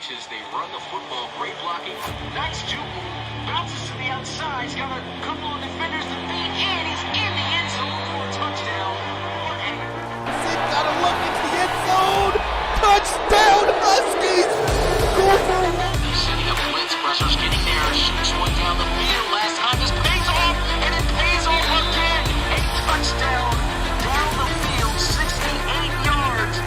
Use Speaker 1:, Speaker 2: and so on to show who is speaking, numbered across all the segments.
Speaker 1: pitches. They run the football. Great blocking. Nice juke move. Bounces to the outside. He's got a couple of defenders to beat, and he's in the end zone for a touchdown.
Speaker 2: Gotta look into the end zone. Touchdown, Huskies. Go for it.
Speaker 1: He's setting up blitz. Pressure's getting there. Shoots one down the field. Last time this pays off, and it pays off again. A touchdown down the field, 68 yards.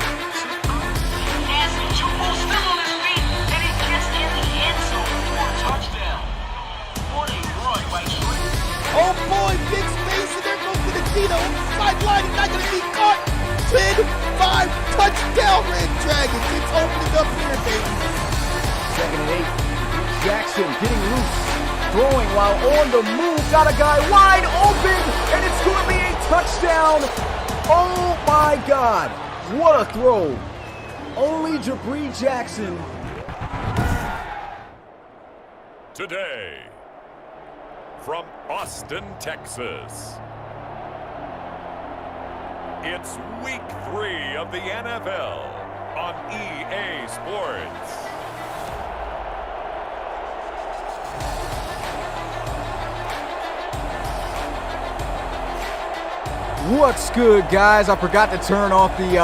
Speaker 1: As Jubal still on his feet, and he gets in the end zone for a touchdown. What a run by Trey.
Speaker 2: Oh boy, big space, and there goes Benedito. Sideline, he's not gonna be caught. 10-5 touchdown, Red Dragons. It's opening up here, baby.
Speaker 3: 2nd and 8. Jackson getting loose, throwing while on the move. Got a guy wide open, and it's going to be a touchdown. Oh my God, what a throw. Only Jabri Jackson.
Speaker 4: Today, from Austin, Texas, it's week 3 of the NFL on EA Sports.
Speaker 3: What's good, guys? I forgot to turn off the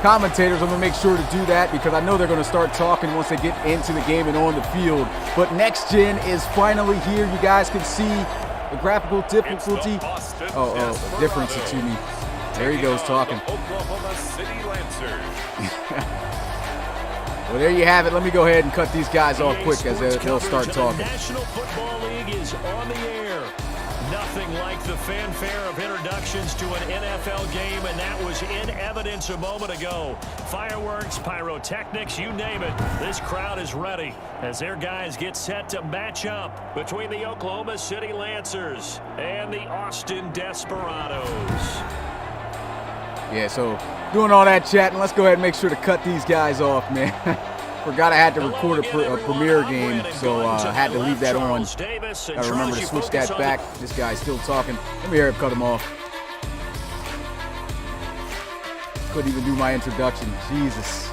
Speaker 3: commentators. I'm going to make sure to do that because I know they're going to start talking once they get into the game and on the field. But Next Gen is finally here. You guys can see the graphical difficulty. Difference to me. There he goes talking.
Speaker 4: Oklahoma City Lancers.
Speaker 3: Well, there you have it. Let me go ahead and cut these guys off quick as they'll start talking.
Speaker 5: The National Football League is on the air. Nothing like the fanfare of introductions to an NFL game, and that was in evidence a moment ago. Fireworks, pyrotechnics, you name it. This crowd is ready as their guys get set to match up between the Oklahoma City Lancers and the Austin Desperados.
Speaker 3: Yeah, so doing all that chatting, let's go ahead and make sure to cut these guys off, man. Forgot I had to record a premiere game, so I had to leave that on. Gotta remember to switch that back. This guy's still talking. Let me cut him off. Couldn't even do my introduction. Jesus.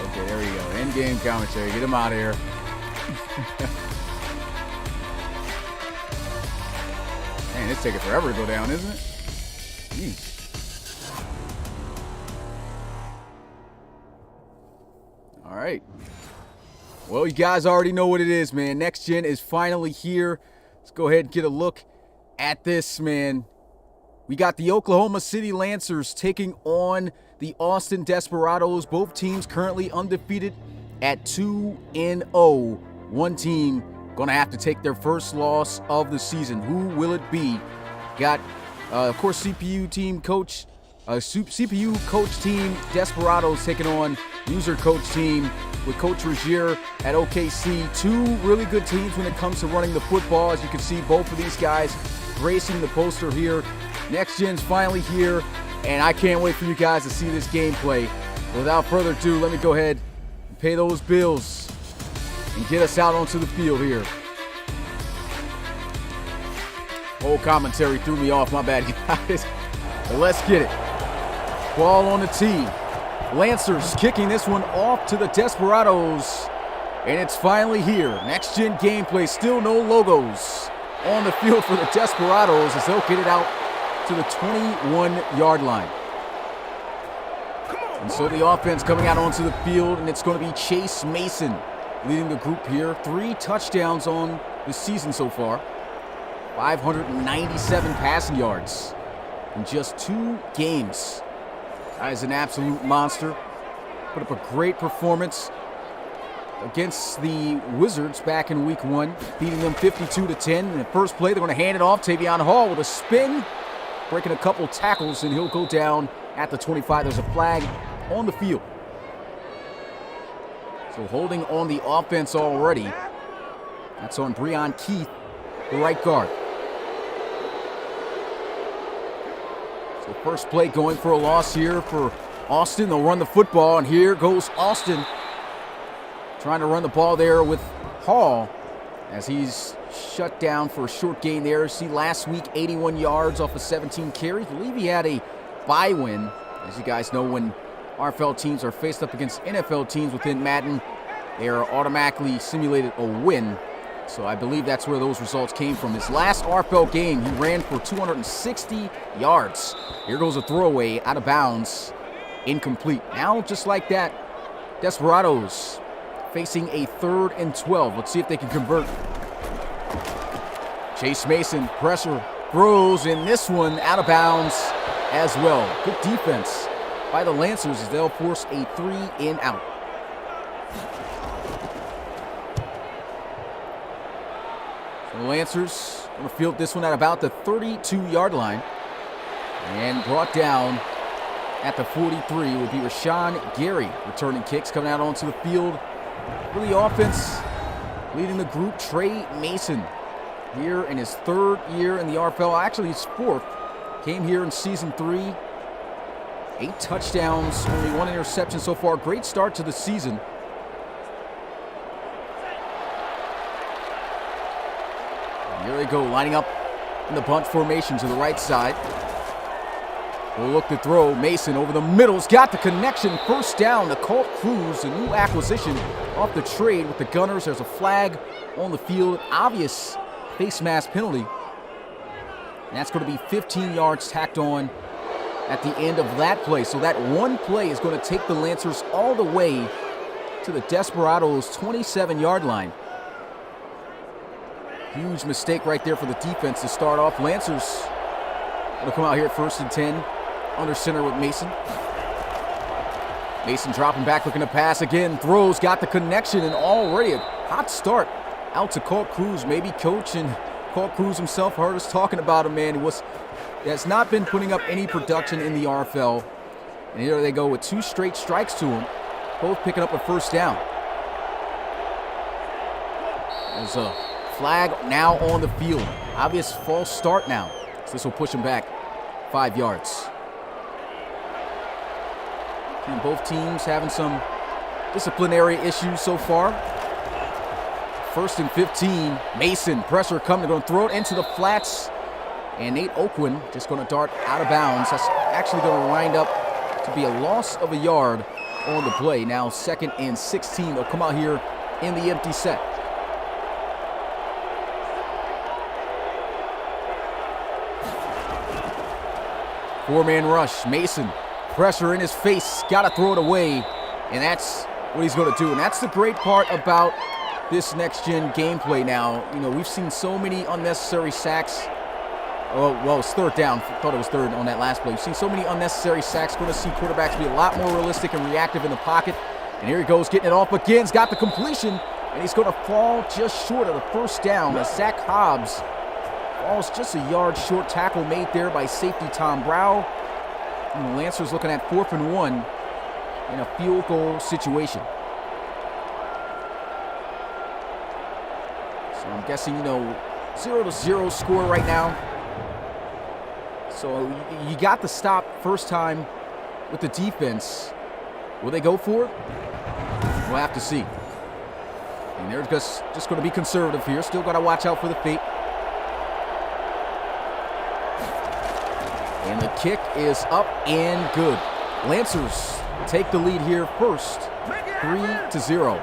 Speaker 3: Okay, there we go. End game commentary. Get him out of here. Man, it's taking forever to go down, isn't it? Jeez. All right. Well, you guys already know what it is, man. Next Gen is finally here. Let's go ahead and get a look at this, man. We got the Oklahoma City Lancers taking on the Austin Desperados. Both teams currently undefeated at 2-0. One team going to have to take their first loss of the season. Who will it be? Got, of course, CPU coach team Desperados taking on user coach team with Coach Rozier at OKC. Two really good teams when it comes to running the football. As you can see, both of these guys gracing the poster here. Next Gen's finally here, and I can't wait for you guys to see this gameplay. Without further ado, let me go ahead and pay those bills and get us out onto the field here. Whole commentary threw me off, my bad, guys. But let's get it. Ball on the tee. Lancers kicking this one off to the Desperados. And it's finally here. Next Gen gameplay, still no logos on the field for the Desperados as they'll get it out to the 21-yard line. And so the offense coming out onto the field, and it's going to be Chase Mason leading the group here. 3 touchdowns on the season so far. 597 passing yards in just 2 games. Guy's an absolute monster. Put up a great performance against the Wizards back in week 1, beating them 52-10. In the first play, they're going to hand it off. Tavion Hall with a spin, breaking a couple tackles, and he'll go down at the 25. There's a flag on the field. So holding on the offense already. That's on Breon Keith, the right guard. So first play going for a loss here for Austin. They'll run the football, and here goes Austin trying to run the ball there with Hall as he's shut down for a short gain there. See, last week, 81 yards off of 17 carries. I believe he had a bye win. As you guys know, when RFL teams are faced up against NFL teams within Madden, they are automatically simulated a win. So I believe that's where those results came from. His last RFL game, he ran for 260 yards. Here goes a throwaway, out of bounds, incomplete. Now, just like that, Desperados facing a 3rd and 12. Let's see if they can convert. Chase Mason, pressure, throws, and this one out of bounds as well. Good defense by the Lancers as they'll force a 3-and-out. So the Lancers going to field this one at about the 32-yard line. And brought down at the 43 will be Rashawn Gary. Returning kicks coming out onto the field for the offense. Leading the group, Trey Mason. Here in his 3rd year in the RFL. Actually, his 4th. Came here in season 3. 8 touchdowns, only 1 interception so far. Great start to the season. And here they go, lining up in the bunt formation to the right side. We'll look to throw. Mason over the middle. He's got the connection. First down to Colt Cruz, a new acquisition off the trade with the Gunners. There's a flag on the field. Obvious face mask penalty. And that's going to be 15 yards tacked on at the end of that play. So that one play is going to take the Lancers all the way to the Desperados' 27-yard line. Huge mistake right there for the defense to start off. Lancers going to come out here at 1st and 10. Under center with Mason. Mason dropping back, looking to pass again. Throws, got the connection, and already a hot start out to Colt Cruz. Maybe coach and Colt Cruz himself heard us talking about him, man. He has not been putting up any production in the RFL. And here they go with 2 straight strikes to him, both picking up a 1st down. There's a flag now on the field. Obvious false start now. So this will push him back 5 yards. And both teams having some disciplinary issues so far. 1st and 15. Mason, pressure coming. They're going to throw it into the flats. And Nate Oakwood just going to dart out of bounds. That's actually going to wind up to be a loss of a yard on the play. Now 2nd and 16. They'll come out here in the empty set. Four-man rush. Mason, pressure in his face. Got to throw it away. And that's what he's going to do. And that's the great part about this next-gen gameplay now. You know, we've seen so many unnecessary sacks. Oh, well, it's 3rd down. Thought it was 3rd on that last play. We've seen so many unnecessary sacks. Going to see quarterbacks be a lot more realistic and reactive in the pocket. And here he goes, getting it off again. He's got the completion. And he's going to fall just short of the 1st down as Zach Hobbs falls just a yard short. Tackle made there by safety Tom Brow. And the Lancers looking at 4th and 1 in a field goal situation. So I'm guessing, 0-0 score right now. So you got the stop first time with the defense. Will they go for it? We'll have to see. And they're just going to be conservative here. Still got to watch out for the fate. And the kick is up and good. Lancers take the lead here first, 3-0.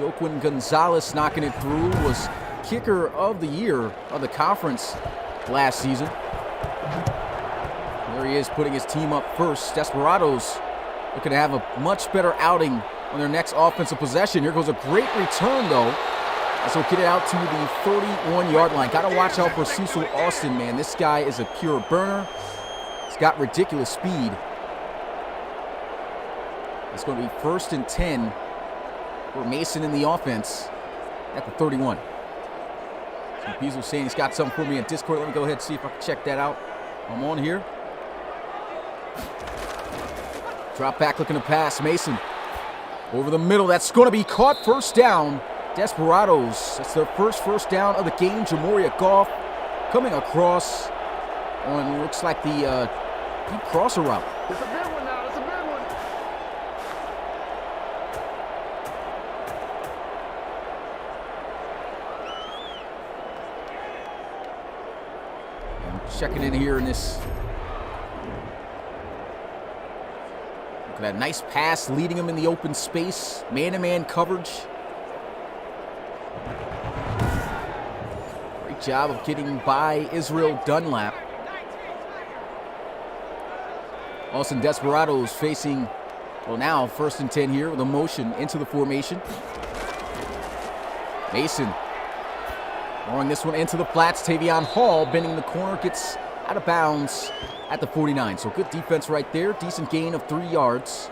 Speaker 3: Joaquin Gonzalez knocking it through, was kicker of the year of the conference last season. There he is, putting his team up first. Desperados looking to have a much better outing on their next offensive possession. Here goes a great return, though, as he'll get it out to the 31-yard line. Got to watch out for Cecil Austin, man. This guy is a pure burner. He's got ridiculous speed. It's going to be 1st and 10 for Mason in the offense at the 31. So Beasley saying he's got something for me in Discord. Let me go ahead and see if I can check that out. I'm on here. Drop back looking to pass. Mason over the middle. That's going to be caught. 1st down. Desperados. That's their first down of the game. Jamoria Goff coming across on, looks like the deep crosser route.
Speaker 6: It's a big one now. It's a big one.
Speaker 3: I'm checking in here in this Look at that nice pass leading him in the open space. Man-to-man coverage. Great job of getting by Israel Dunlap. Austin Desperados facing, well, now 1st and 10 here with a motion into the formation. Mason throwing this one into the flats. Tavion Hall bending the corner, gets out of bounds at the 49. So good defense right there. Decent gain of 3 yards.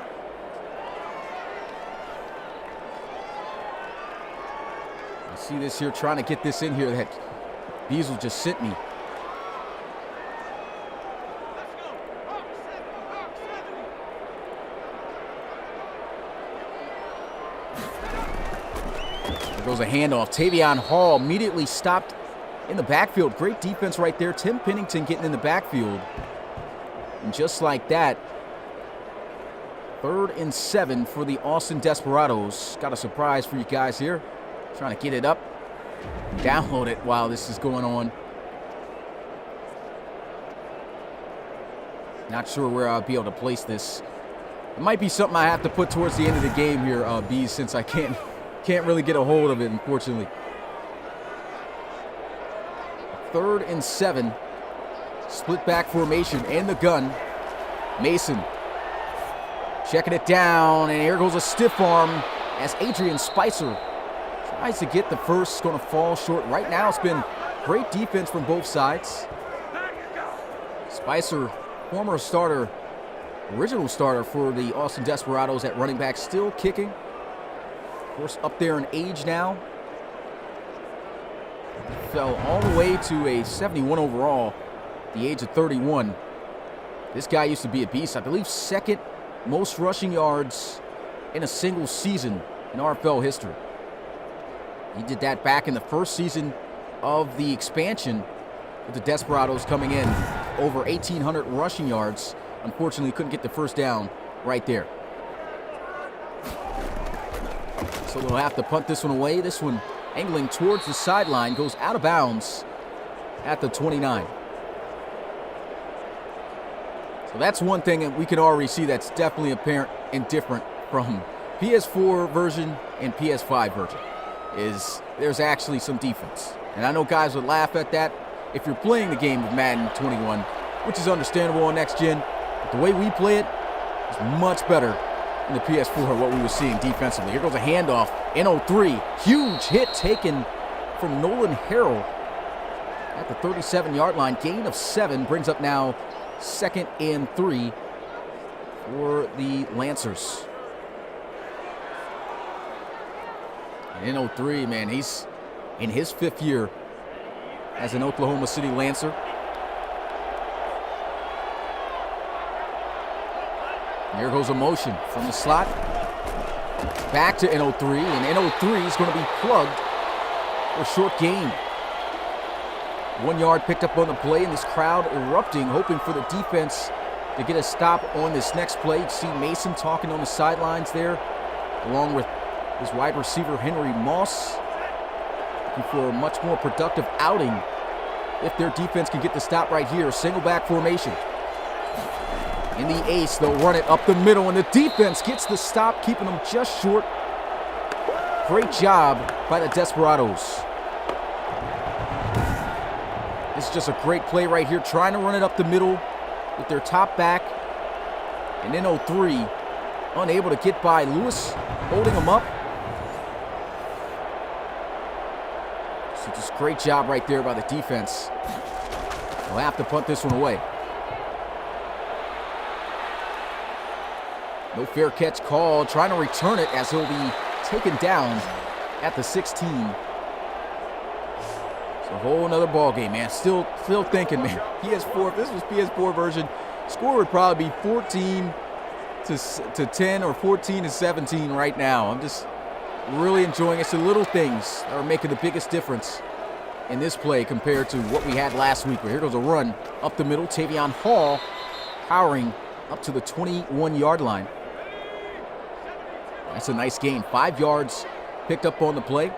Speaker 3: I see this here, trying to get this in here that Beasley just sent me. There goes a handoff. Tavion Hall immediately stopped in the backfield. Great defense right there. Tim Pennington getting in the backfield. And just like that, 3rd and 7 for the Austin Desperados. Got a surprise for you guys here. Trying to get it up. Download it while this is going on. Not sure where I'll be able to place this. It might be something I have to put towards the end of the game here, Bees, since I can't really get a hold of it, unfortunately. 3rd and 7. Split back formation and the gun. Mason checking it down, and here goes a stiff arm as Adrian Spicer tries to get the first. Going to fall short. Right now it's been great defense from both sides. Spicer, former starter, original starter for the Austin Desperados at running back, still kicking. Of course, up there in age now. Fell all the way to a 71 overall, the age of 31. This guy used to be a beast. I believe 2nd most rushing yards in a single season in RFL history. He did that back in the 1st season of the expansion, with the Desperados coming in over 1,800 rushing yards. Unfortunately, couldn't get the first down right there. So they'll have to punt this one away. This one angling towards the sideline, goes out of bounds at the 29. So that's one thing that we can already see that's definitely apparent and different from PS4 version and PS5 version, is there's actually some defense. And I know guys would laugh at that if you're playing the game of Madden 21, which is understandable on next gen. But the way we play it is much better in the PS4, what we were seeing defensively. Here goes a handoff. N03. Huge hit taken from Nolan Harrell at the 37-yard line. Gain of 7 brings up now 2nd and 3 for the Lancers. And N03, man, he's in his 5th year as an Oklahoma City Lancer. Here goes a motion from the slot. Back to N03, and N03 is going to be plugged for a short gain. 1 yard picked up on the play, and this crowd erupting, hoping for the defense to get a stop on this next play. You see Mason talking on the sidelines there, along with his wide receiver Henry Moss, looking for a much more productive outing if their defense can get the stop right here. Single back formation. In the ace, they'll run it up the middle, and the defense gets the stop, keeping them just short. Great job by the Desperados. This is just a great play right here, trying to run it up the middle with their top back. And then 03, unable to get by Lewis, holding him up. So just great job right there by the defense. They'll have to punt this one away. No fair catch call, trying to return it as he'll be taken down at the 16. It's a whole nother ball game, man. Still thinking, man. PS4, if this was PS4 version, score would probably be 14 to 10 or 14 to 17 right now. I'm just really enjoying it. It's the little things that are making the biggest difference in this play compared to what we had last week. But here goes a run up the middle. Tavion Hall powering up to the 21-yard line. That's a nice gain. 5 yards picked up on the play.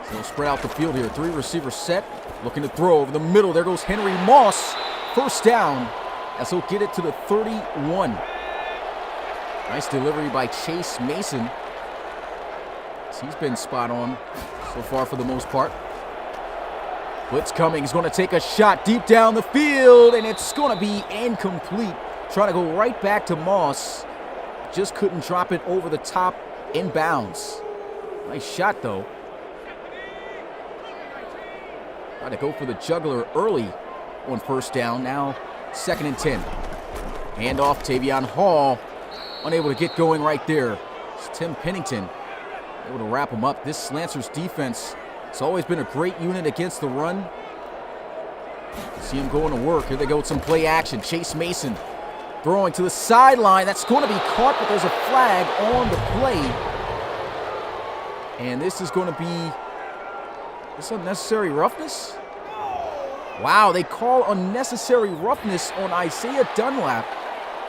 Speaker 3: So they'll spread out the field here. 3 receivers set. Looking to throw over the middle. There goes Henry Moss. First down as he'll get it to the 31. Nice delivery by Chase Mason. He's been spot on so far for the most part. Blitz coming. He's going to take a shot deep down the field, and it's going to be incomplete. Trying to go right back to Moss. Just couldn't drop it over the top in bounds. Nice shot, though. Trying to go for the juggler early on first down. Now 2nd and 10. Hand off Tavion Hall. Unable to get going right there. It's Tim Pennington able to wrap him up. This Lancers defense has always been a great unit against the run. See him going to work. Here they go with some play action. Chase Mason throwing to the sideline. That's going to be caught, but there's a flag on the play. And this is going to be unnecessary roughness. Wow, they call unnecessary roughness on Isaiah Dunlap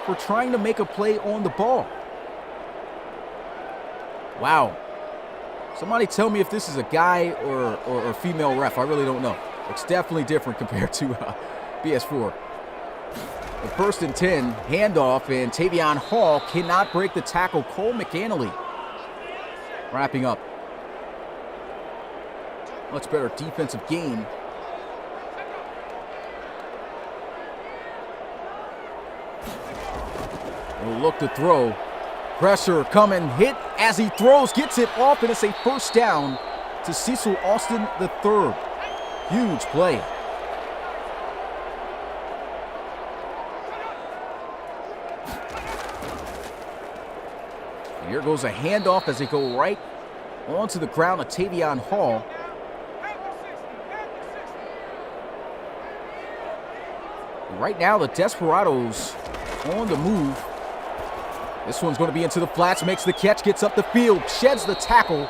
Speaker 3: for trying to make a play on the ball. Wow. Somebody tell me if this is a guy or female ref. I really don't know. It's definitely different compared to BS4. The 1st and 10, handoff, and Tavion Hall cannot break the tackle. Cole McAnally wrapping up. Much better defensive game. He'll look to throw. Pressure coming, hit as he throws, gets it off, and it's a first down to Cecil Austin III. Huge play. And here goes a handoff as they go right onto the ground of Tavion Hall. And right now, the Desperados on the move. This one's going to be into the flats, makes the catch, gets up the field, sheds the tackle,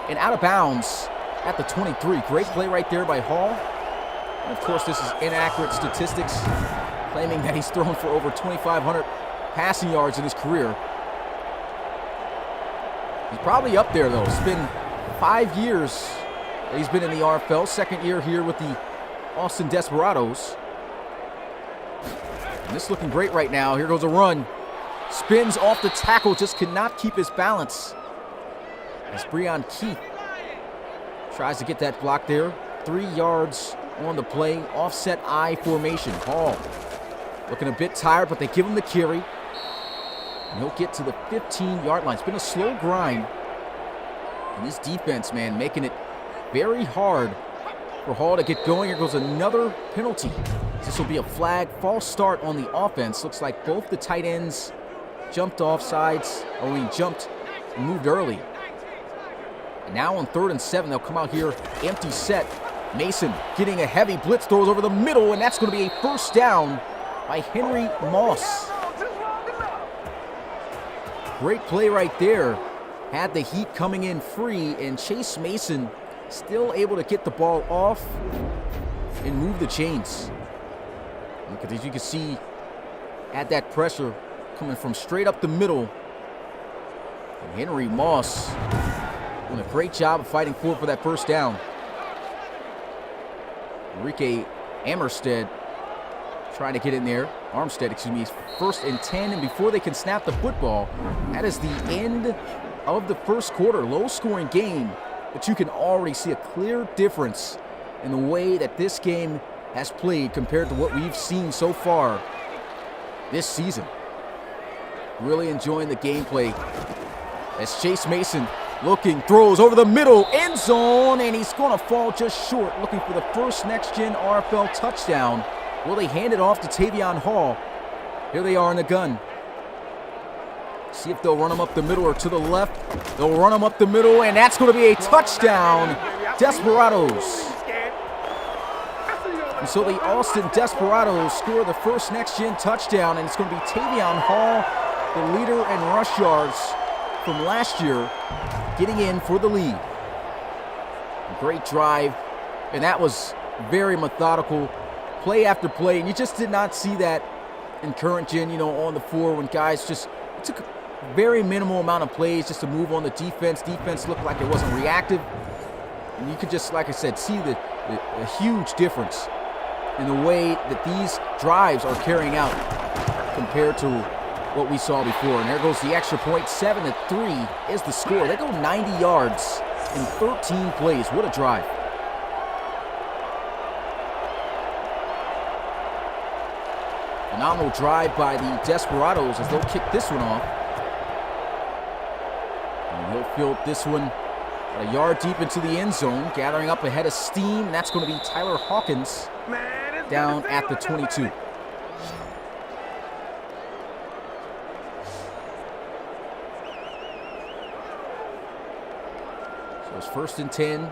Speaker 3: and out of bounds at the 23. Great play right there by Hall. And of course, this is inaccurate statistics, claiming that he's thrown for over 2,500 passing yards in his career. He's probably up there, though. It's been 5 years that he's been in the RFL. 2nd year here with the Austin Desperados. And this is looking great right now. Here goes a run. Spins off the tackle, just cannot keep his balance. As Breon Keith tries to get that block there. 3 yards on the play. Offset I formation. Hall looking a bit tired, but they give him the carry. And he'll get to the 15-yard line. It's been a slow grind. And this defense, man, making it very hard for Hall to get going. Here goes another penalty. This will be a flag. False start on the offense. Looks like both the tight ends jumped off sides, or he jumped and moved early. And now on 3rd and 7, they'll come out here empty set. Mason getting a heavy blitz, throws over the middle, and that's going to be a first down by Henry Moss. Great play right there. Had the heat coming in free, and Chase Mason still able to get the ball off and move the chains. Look at this, you can see at that pressure coming from straight up the middle. And Henry Moss doing a great job of fighting forward for that first down. Enrique Armstead trying to get in there. Armstead, excuse me, is 1st and 10, and before they can snap the football, that is the end of the first quarter. Low-scoring game, but you can already see a clear difference in the way that this game has played compared to what we've seen so far this season. Really enjoying the gameplay as Chase Mason looking, throws over the middle, end zone, and he's going to fall just short, looking for the first next-gen RFL touchdown. Will they hand it off to Tavion Hall? Here they are in the gun. See if they'll run him up the middle or to the left. They'll run him up the middle, and that's going to be a touchdown. Desperados. And so the Austin Desperados score the first next-gen touchdown, and it's going to be Tavion Hall, the leader in rush yards from last year, getting in for the lead. Great drive, and that was very methodical, play after play, and you just did not see that in current gen, on the 4 when guys just took a very minimal amount of plays just to move on the defense. Defense looked like it wasn't reactive, and you could just, like I said, see the huge difference in the way that these drives are carrying out compared to what we saw before. And there goes the extra point. 7-3 is the score. They go 90 yards in 13 plays. What a drive. Phenomenal drive by the Desperados as they'll kick this one off. And he'll field this one a yard deep into the end zone, gathering up ahead of steam. And that's going to be Tyler Hawkins down at the 22. So it's 1st and 10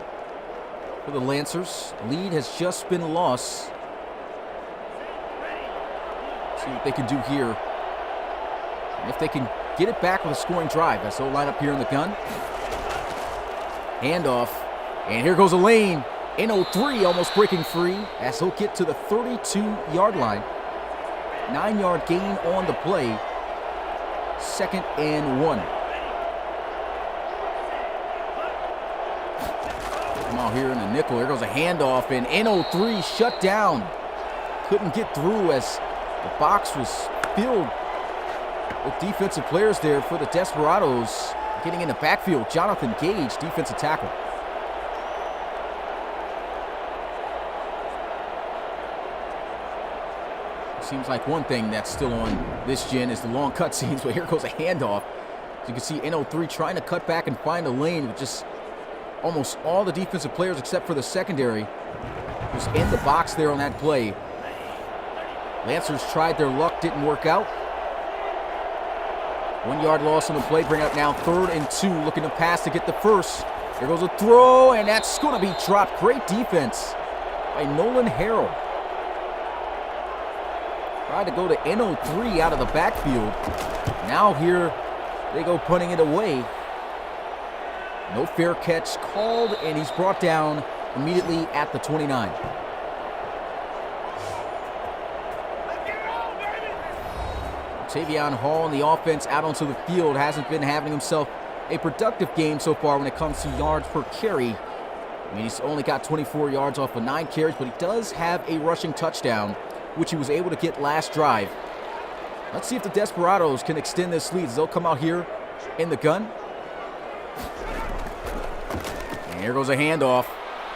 Speaker 3: for the Lancers. Lead has just been lost. See what they can do here. And if they can get it back with a scoring drive, as they'll line up here in the gun. Handoff. And here goes a lane. N03 almost breaking free as he'll get to the 32-yard line. 9-yard gain on the play. 2nd and 1. Come out here in the nickel. Here goes a handoff, and N03 shut down. Couldn't get through as the box was filled with defensive players there for the Desperados. Getting in the backfield, Jonathan Gage, defensive tackle. Seems like one thing that's still on this gen is the long cutscenes, but here goes a handoff. As you can see, N03 trying to cut back and find a lane with just almost all the defensive players except for the secondary was in the box there on that play. Lancers tried their luck, didn't work out. 1-yard loss on the play, bring up now 3rd and 2, looking to pass to get the first. Here goes a throw, and that's going to be dropped. Great defense by Nolan Harrell. Tried to go to N03 out of the backfield. Now here they go punting it away. No fair catch called, and he's brought down immediately at the 29. Tavion Hall in the offense out onto the field hasn't been having himself a productive game so far when it comes to yards per carry. I mean, he's only got 24 yards off of 9 carries, but he does have a rushing touchdown, which he was able to get last drive. Let's see if the Desperados can extend this lead. They'll come out here in the gun. And here goes a handoff.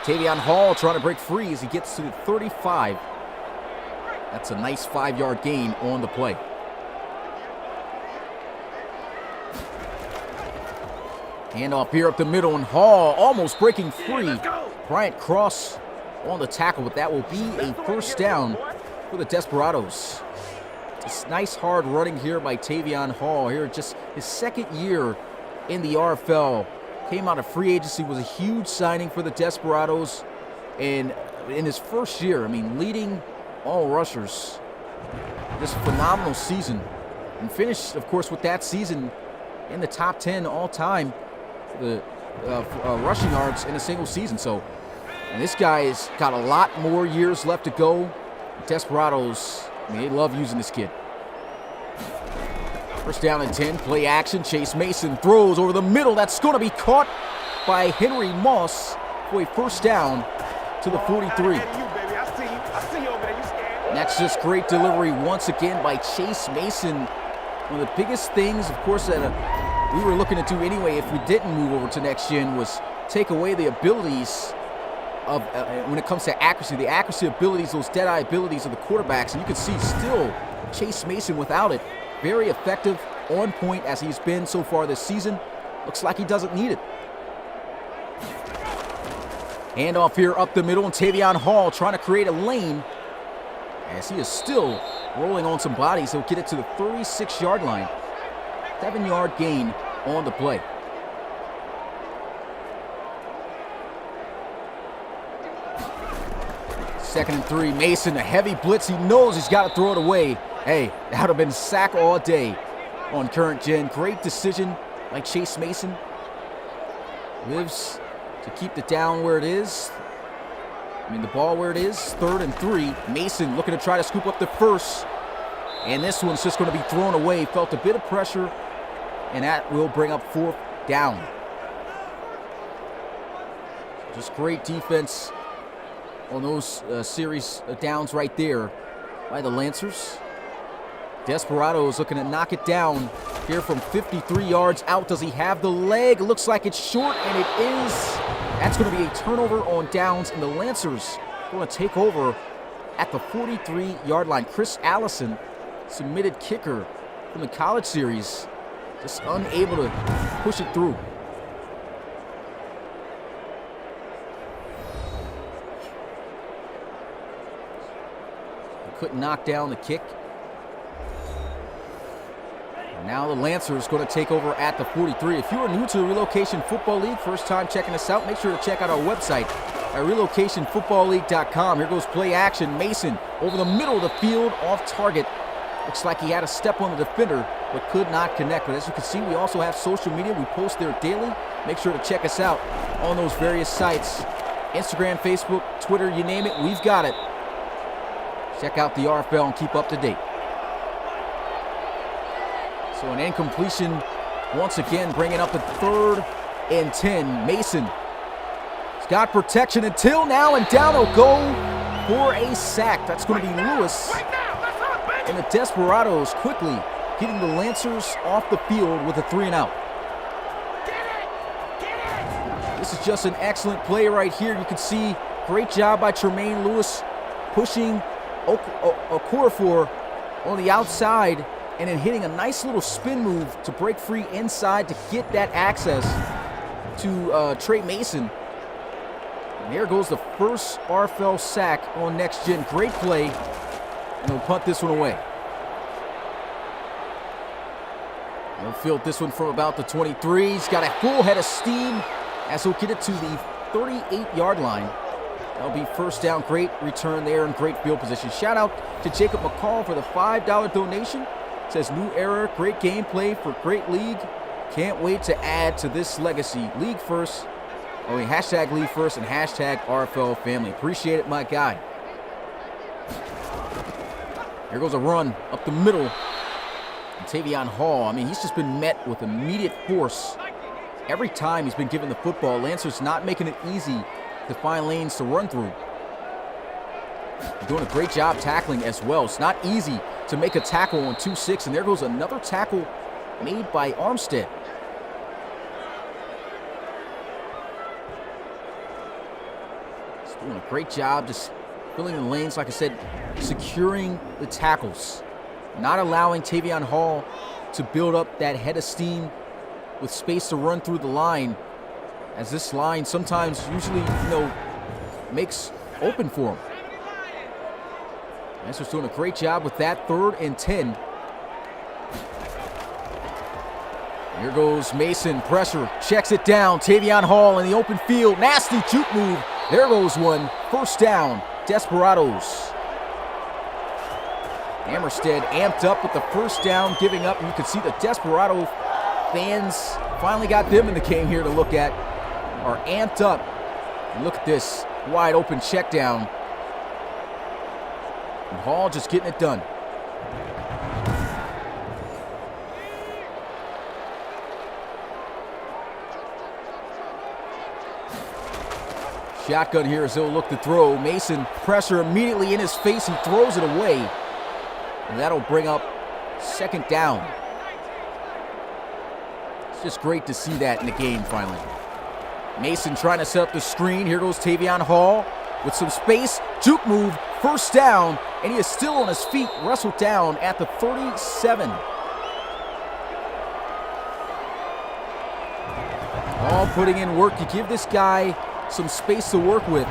Speaker 3: Tavion Hall trying to break free as he gets to the 35. That's a nice 5-yard gain on the play. Handoff here up the middle, and Hall almost breaking free. Bryant Cross on the tackle, but that will be a 1st down for the Desperados. It's nice hard running here by Tavion Hall. Here just his 2nd year in the RFL. Came out of free agency, was a huge signing for the Desperados. And in his 1st year, I mean, leading all rushers. Just a phenomenal season. And finished, of course, with that season in the top 10 all time. The rushing yards in a single season. So, and this guy's got a lot more years left to go. Desperados, I mean, they love using this kid. 1st down and 10, play action. Chase Mason throws over the middle. That's going to be caught by Henry Moss for a 1st down to the 43. And that's just great delivery once again by Chase Mason. One of the biggest things, of course, that we were looking to do anyway if we didn't move over to next gen was take away the abilities of, when it comes to accuracy, the accuracy abilities, those dead-eye abilities of the quarterbacks. And you can see still Chase Mason without it. Very effective, on point as he's been so far this season. Looks like he doesn't need it. Handoff here up the middle, and Tavion Hall trying to create a lane as he is still rolling on some bodies. He'll get it to the 36-yard line. 7-yard gain on the play. Second and 3, Mason, a heavy blitz. He knows he's got to throw it away. Hey, that would have been sack all day on current gen. Great decision by Chase Mason. Lives to keep the down where it is. I mean, the ball where it is. 3rd and 3. Mason looking to try to scoop up the first. And this one's just going to be thrown away. Felt a bit of pressure, and that will bring up 4th down. Just great defense on those series downs right there by the Lancers. Desperados looking to knock it down here from 53 yards out. Does he have the leg? Looks like it's short, and it is. That's going to be a turnover on downs, and the Lancers going to take over at the 43-yard line. Chris Allison, submitted kicker from the college series, just unable to push it through. Couldn't knock down the kick. Now the Lancers going to take over at the 43. If you are new to the Relocation Football League, first time checking us out, make sure to check out our website at relocationfootballleague.com. Here goes play action. Mason over the middle of the field, off target. Looks like he had a step on the defender, but could not connect. But as you can see, we also have social media. We post there daily. Make sure to check us out on those various sites. Instagram, Facebook, Twitter, you name it, we've got it. Check out the RFL and keep up to date. So an incompletion once again, bringing up a 3rd and 10. Mason has got protection until now, and down he'll go for a sack. That's going to be Lewis. And the Desperados quickly getting the Lancers off the field with a 3-and-out. This is just an excellent play right here. You can see great job by Tremaine Lewis pushing Okorafor on the outside and then hitting a nice little spin move to break free inside to get that access to Trey Mason. And there goes the first RFL sack on Next Gen. Great play, and he'll punt this one away. He'll field this one from about the 23. He's got a full head of steam as he'll get it to the 38-yard line. That'll be first down. Great return there and great field position. Shout out to Jacob McCall for the $5 donation. It says, new era, great gameplay for great league. Can't wait to add to this legacy. League first. Hashtag league first and hashtag RFL family. Appreciate it, my guy. Here goes a run up the middle. And Tavion Hall, I mean, he's just been met with immediate force every time he's been given the football. Lancers not making it easy to find lanes to run through. Doing a great job tackling as well. It's not easy to make a tackle on 2-6, and there goes another tackle made by Armstead. He's doing a great job just filling the lanes, like I said, securing the tackles, not allowing Tavion Hall to build up that head of steam with space to run through the line, as this line sometimes usually, makes open for him. Lancers doing a great job with that 3rd and 10. Here goes Mason, pressure, checks it down. Tavion Hall in the open field, nasty juke move. There goes one, first down, Desperados. Hammerstead amped up with the first down, giving up. And you can see the Desperado fans finally got them in the game here to look at, are amped up. And look at this wide open check down. And Hall just getting it done. Shotgun here as they'll look to throw. Mason, pressure immediately in his face. He throws it away. And that'll bring up 2nd down. It's just great to see that in the game finally. Mason trying to set up the screen. Here goes Tavion Hall with some space. Juke move, first down, and he is still on his feet, wrestled down at the 37. All putting in work. You give this guy some space to work with,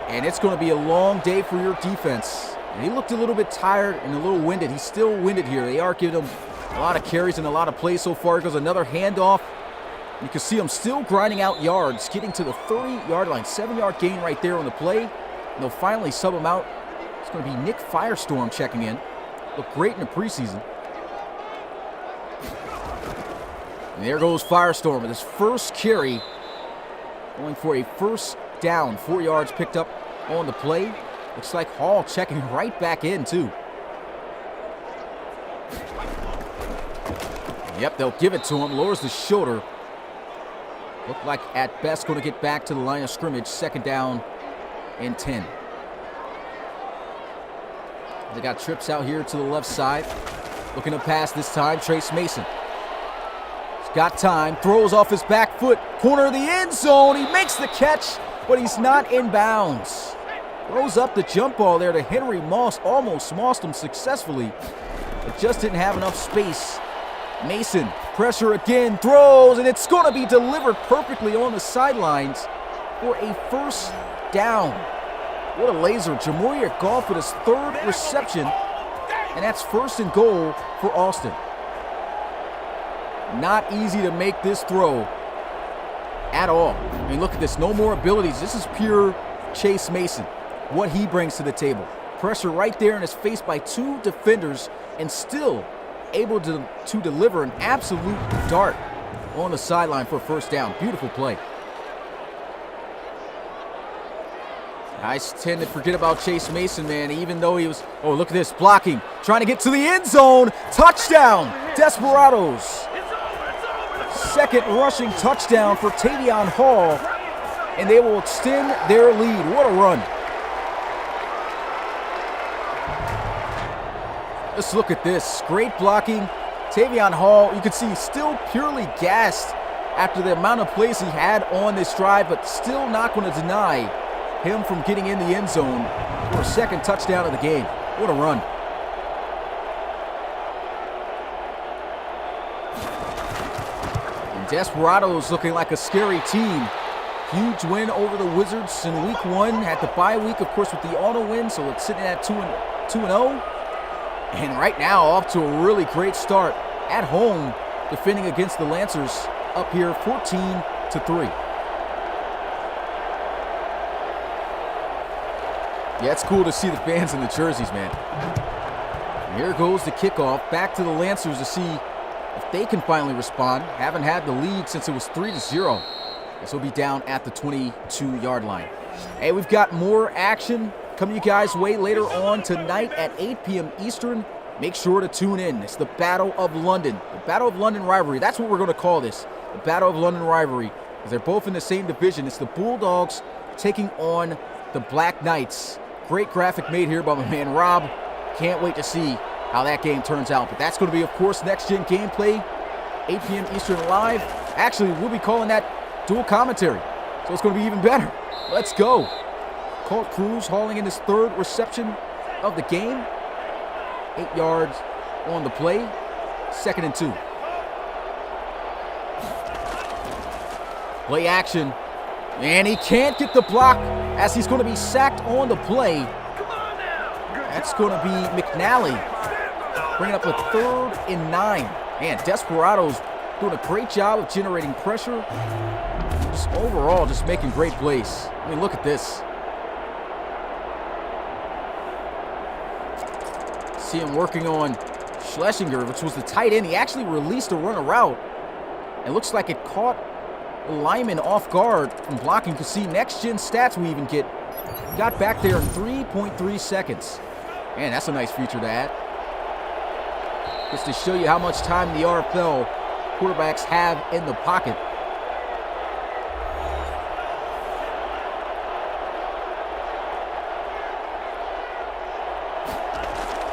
Speaker 3: and it's going to be a long day for your defense. And he looked a little bit tired and a little winded. He's still winded here. They are giving him a lot of carries and a lot of plays so far. Here goes another handoff. You can see him still grinding out yards, getting to the 30-yard line. 7-yard gain right there on the play. And they'll finally sub him out. It's going to be Nick Firestorm checking in. Looked great in the preseason. And there goes Firestorm with his first carry, going for a first down. 4 yards picked up on the play. Looks like Hall checking right back in, too. Yep, they'll give it to him. Lowers the shoulder. Look like at best going to get back to the line of scrimmage. 2nd down and 10. They got trips out here to the left side. Looking to pass this time, Trace Mason. He's got time, throws off his back foot, corner of the end zone. He makes the catch, but he's not in bounds. Throws up the jump ball there to Henry Moss, almost mossed him successfully, but just didn't have enough space. Mason, pressure again, throws, and it's going to be delivered perfectly on the sidelines for a first down. What a laser. Jamoria Goff with his third reception, and that's first and goal for Austin. Not easy to make this throw at all. I mean, look at this. No more abilities. This is pure Chase Mason, what he brings to the table. Pressure right there in his face by two defenders, and still able to deliver an absolute dart on the sideline for a first down. Beautiful play. I tend to forget about Chase Mason, man, even though he was, oh, look at this, blocking, trying to get to the end zone. Touchdown, Desperados. Second rushing touchdown for Tavion Hall, and they will extend their lead. What a run. Let's look at this. Great blocking. Tavion Hall, you can see, still purely gassed after the amount of plays he had on this drive, but still not going to deny him from getting in the end zone for a second touchdown of the game. What a run. And Desperados looking like a scary team. Huge win over the Wizards in week 1. Had the bye week, of course, with the auto win, so it's sitting at 2-0. And right now, off to a really great start at home, defending against the Lancers, up here 14-3. Yeah, it's cool to see the fans in the jerseys, man. And here goes the kickoff. Back to the Lancers to see if they can finally respond. Haven't had the lead since it was 3-0. This will be down at the 22-yard line. Hey, we've got more action coming you guys' way later on tonight at 8 p.m. Eastern. Make sure to tune in. It's the Battle of London. The Battle of London rivalry. That's what we're going to call this. The Battle of London rivalry. Because they're both in the same division. It's the Bulldogs taking on the Black Knights. Great graphic made here by my man Rob. Can't wait to see how that game turns out. But that's going to be, of course, next-gen gameplay. 8 p.m. Eastern live. Actually, we'll be calling that dual commentary. So it's going to be even better. Let's go. Colt Cruz hauling in his third reception of the game. 8 yards on the play. 2nd and 2. Play action. And he can't get the block as he's going to be sacked on the play. That's going to be McNally. Bringing up a 3rd and 9. Man, Desperados doing a great job of generating pressure. Just overall, just making great plays. I mean, look at this. See him working on Schlesinger, which was the tight end. He actually released a runner route. It looks like it caught the lineman off guard from blocking. You can see next-gen stats we even get. Got back there in 3.3 seconds. Man, that's a nice feature to add. Just to show you how much time the RFL quarterbacks have in the pocket.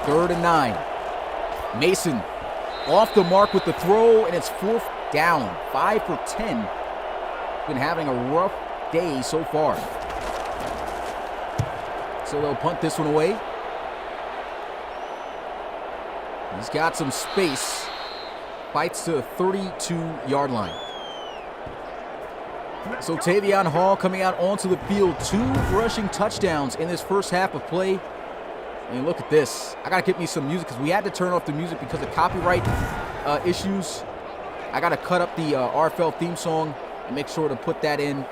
Speaker 3: Third and 9. Mason off the mark with the throw, and it's 4th down. 5 for 10. Been having a rough day so far. So they'll punt this one away. He's got some space. Fights to the 32-yard line. So Tavion Hall coming out onto the field. 2 rushing touchdowns in this first half of play. I mean, look at this. I got to get me some music because we had to turn off the music because of copyright issues. I got to cut up the RFL theme song and make sure to put that in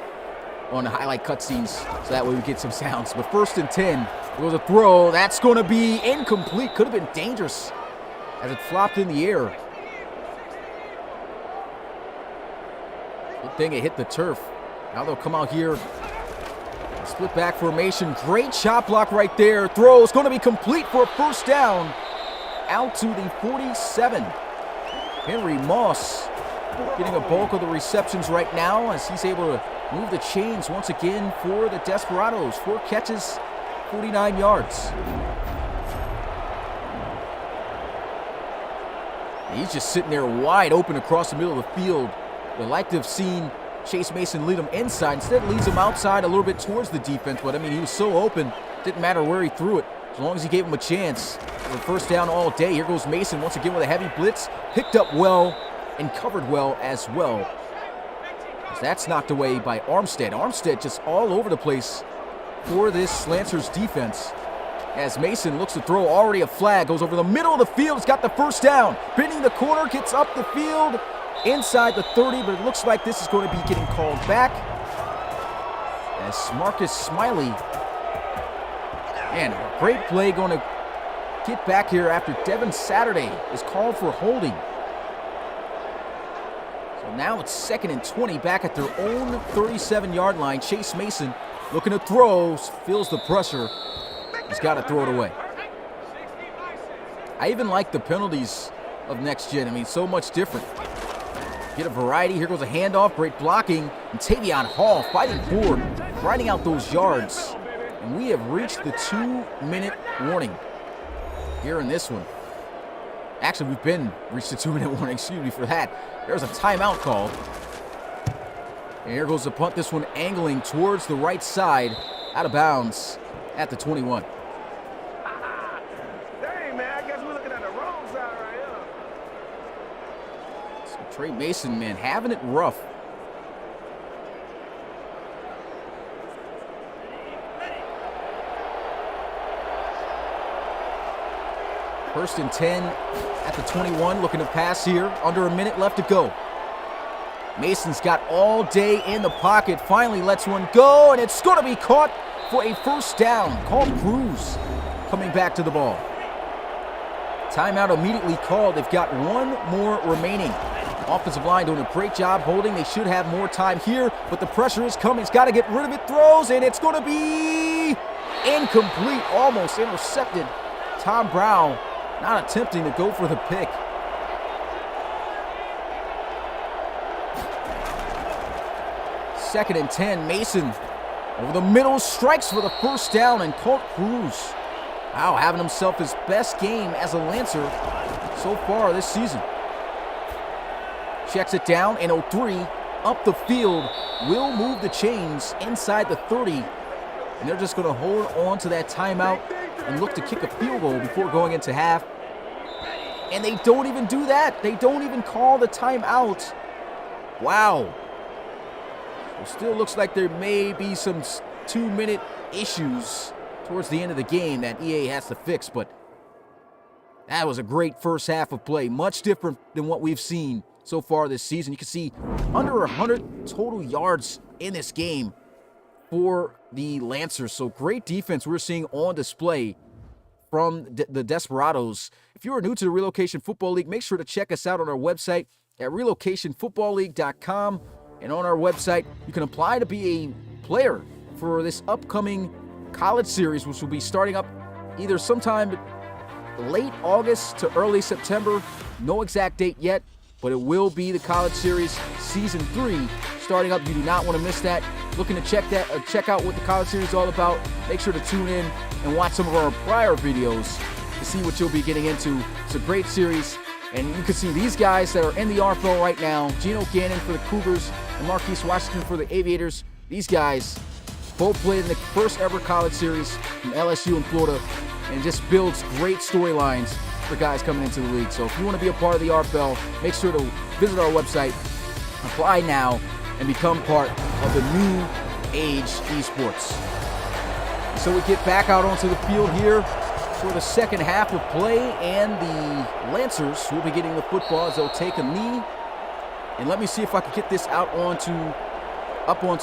Speaker 3: on the highlight cutscenes so that way we get some sounds. But 1st and 10. There was a throw. That's going to be incomplete. Could have been dangerous as it flopped in the air. Good thing it hit the turf. Now they'll come out here. Split back formation. Great shot block right there. Throw is going to be complete for a first down. Out to the 47. Henry Moss getting a bulk of the receptions right now as he's able to move the chains once again for the Desperados. 4 catches, 49 yards. He's just sitting there wide open across the middle of the field. We'd like to have seen Chase Mason lead him inside. Instead, leads him outside a little bit towards the defense. But, I mean, he was so open. Didn't matter where he threw it, as long as he gave him a chance. For first down all day. Here goes Mason once again with a heavy blitz. Picked up well and covered well as well. That's knocked away by Armstead. Armstead just all over the place for this Lancers defense. As Mason looks to throw, already a flag, goes over the middle of the field. He's got the first down. Bending the corner, gets up the field, inside the 30, but it looks like this is going to be getting called back. As Marcus Smiley, man, a great play going to get back here after Devin Saturday is called for holding. So now it's 2nd and 20 back at their own 37-yard line. Chase Mason looking to throw, feels the pressure. He's got to throw it away. I even like the penalties of next gen. I mean, so much different. Get a variety. Here goes a handoff. Great blocking. And Tavion Hall fighting forward, grinding out those yards. And we have reached the 2-minute warning here in this one. Actually, we've been reached the 2-minute warning. Excuse me for that. There's a timeout called. And here goes the punt. This one angling towards the right side, out of bounds at the 21.
Speaker 6: Dang, man, I guess we're looking at the wrong side right here.
Speaker 3: So Trey Mason, man, having it rough. First and 10 at the 21, looking to pass here. Under a minute left to go. Mason's got all day in the pocket. Finally lets one go, and it's going to be caught for a first down. Called Cruz coming back to the ball. Timeout immediately called. They've got one more remaining. Offensive line doing a great job holding. They should have more time here, but the pressure is coming. He's got to get rid of it. Throws, and it's going to be incomplete. Almost intercepted. Tom Brown not attempting to go for the pick. Second and 10. Mason over the middle, strikes for the first down, and Colt Cruz, wow, having himself his best game as a Lancer so far this season. Checks it down, and 03 up the field will move the chains inside the 30, and they're just going to hold on to that timeout and look to kick a field goal before going into half. And they don't even do that. They don't even call the timeout. Wow. It still looks like there may be some 2-minute issues towards the end of the game that EA has to fix, but that was a great first half of play. Much different than what we've seen so far this season. You can see under 100 total yards in this game for the Lancers. So great defense we're seeing on display from the Desperados. If you are new to the Relocation Football League, make sure to check us out on our website at relocationfootballleague.com. And on our website, you can apply to be a player for this upcoming college series, which will be starting up either sometime late August to early September. No exact date yet, but it will be the college series season 3 starting up. You do not want to miss that. Looking to check out what the college series is all about. Make sure to tune in and watch some of our prior videos to see what you'll be getting into. It's a great series, and you can see these guys that are in the RFL right now. Gino Gannon for the Cougars and Marquise Washington for the Aviators. These guys both played in the first ever college series from LSU in Florida, and just builds great storylines for guys coming into the league. So if you want to be a part of the RFL, make sure to visit our website, apply now, and become part of the new age esports. So we get back out onto the field here for the second half of play, and the Lancers will be getting the football as they'll take a knee. And let me see if I can get this up onto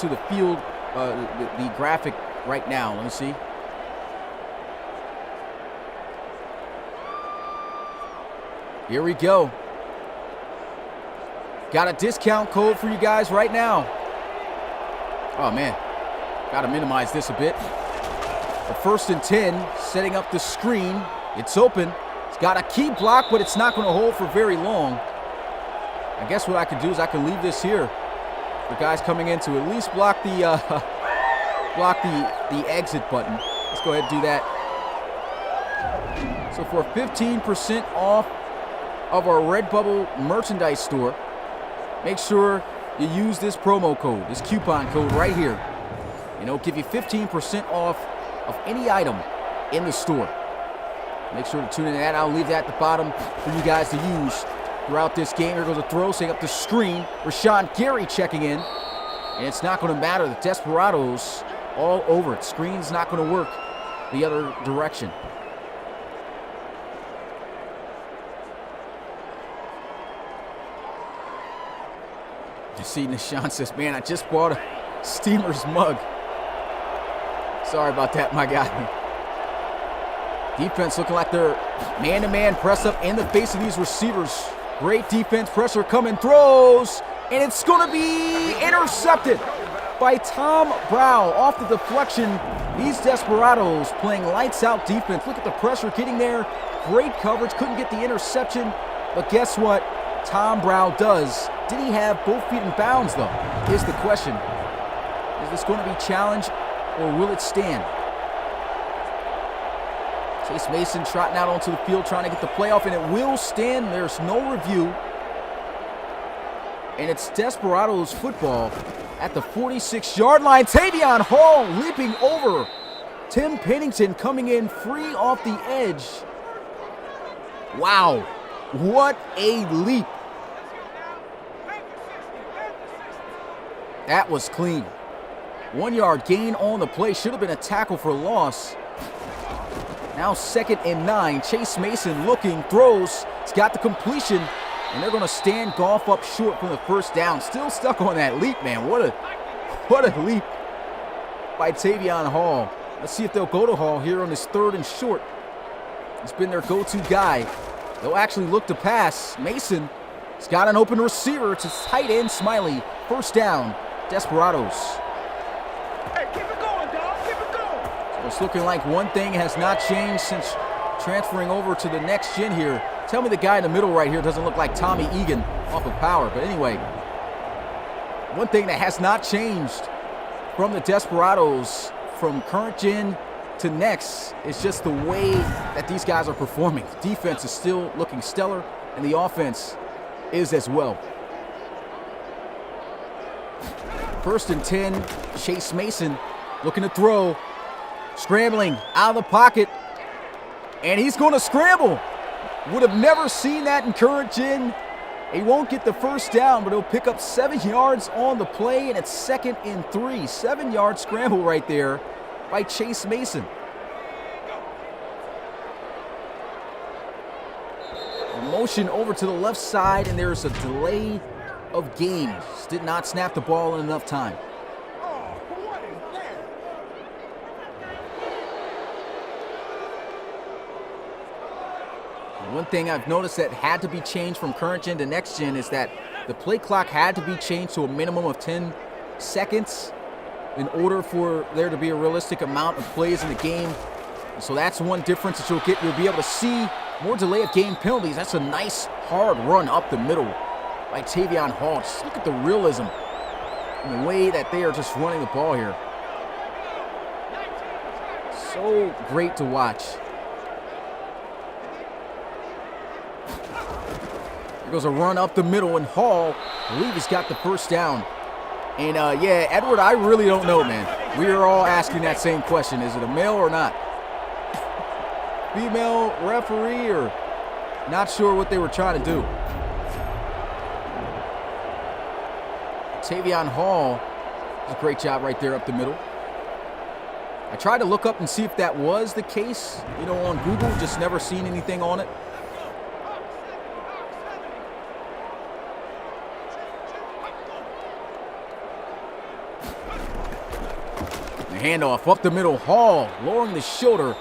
Speaker 3: the field, the graphic right now. Let me see. Here we go. Got a discount code for you guys right now. Oh man, gotta minimize this a bit. The 1st and 10, setting up the screen. It's open. It's got a key block, but it's not going to hold for very long. I guess what I could do is I could leave this here for guys coming in to at least block the the exit button. Let's go ahead and do that. So for 15% off of our Redbubble merchandise store, make sure you use this promo code, this coupon code right here. And it'll give you 15% off of any item in the store. Make sure to tune in to that. I'll leave that at the bottom for you guys to use throughout this game. Here goes a throw, setting up the screen. Rashawn Gary checking in. And it's not going to matter. The Desperados all over it. Screen's not going to work the other direction. You see, Nishan says, man, I just bought a Steamers mug. Sorry about that, my guy. Defense looking like they're man-to-man press up in the face of these receivers. Great defense, pressure coming, throws, and it's going to be intercepted by Tom Brow off the deflection. These Desperados playing lights-out defense. Look at the pressure getting there. Great coverage, couldn't get the interception, but guess what? Tom Brow does. Did he have both feet in bounds, though, is the question. Is this going to be challenged, or will it stand? Chase Mason trotting out onto the field trying to get the playoff, and it will stand. There's no review. And it's Desperados football at the 46-yard line. Tavion Hall leaping over Tim Pennington, coming in free off the edge. Wow, what a leap. That was clean. 1 yard gain on the play. Should have been a tackle for loss. Now 2nd and 9. Chase Mason looking, throws. He's got the completion, and they're going to stand golf up short from the first down. Still stuck on that leap, man. What a leap by Tavion Hall. Let's see if they'll go to Hall here on this 3rd and short. He's been their go-to guy. They'll actually look to pass. Mason has got an open receiver. It's his tight end, Smiley. First down, Desperados.
Speaker 6: Hey, keep it going, dog. Keep it going.
Speaker 3: So it's looking like one thing has not changed since transferring over to the next gen here. Tell me the guy in the middle right here doesn't look like Tommy Egan off of power. But anyway, one thing that has not changed from the Desperados from current gen to next is just the way that these guys are performing. The defense is still looking stellar, and the offense is as well. 1st and 10, Chase Mason looking to throw, scrambling out of the pocket, and he's going to scramble. Would have never seen that in current gen. He won't get the first down, but he'll pick up 7 yards on the play, and it's 2nd and 3. 7-yard scramble right there by Chase Mason. A motion over to the left side, and there's a delay of game. Just did not snap the ball in enough time. One thing I've noticed that had to be changed from current gen to next gen is that the play clock had to be changed to a minimum of 10 seconds in order for there to be a realistic amount of plays in the game. So that's one difference that you'll get. You'll be able to see more delay of game penalties. That's a nice hard run up the middle by Tavion Hall. Just look at the realism and the way that they are just running the ball here. So great to watch. There goes a run up the middle, and Hall, I believe he's got the first down. And yeah, Edward, I really don't know, man. We are all asking that same question. Is it a male or not? Female referee, or not sure what they were trying to do. Tavion Hall does a great job right there up the middle. I tried to look up and see if that was the case, you know, on Google, just never seen anything on it. The handoff up the middle, Hall lowering the shoulder,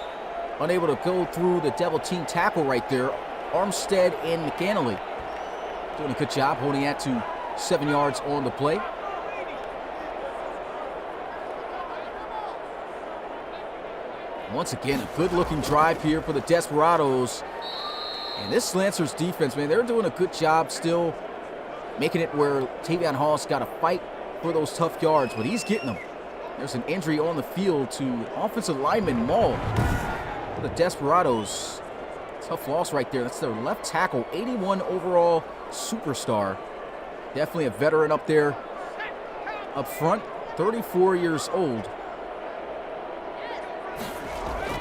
Speaker 3: unable to go through the double team tackle right there. Armstead and McAnally doing a good job holding that to 7 yards on the play. Once again, a good-looking drive here for the Desperados. And this Lancers defense, man, they're doing a good job still making it where Tavion Hall's got to fight for those tough yards, but he's getting them. There's an injury on the field to offensive lineman Maul for the Desperados. Tough loss right there. That's their left tackle, 81 overall superstar. Definitely a veteran up there up front, 34 years old.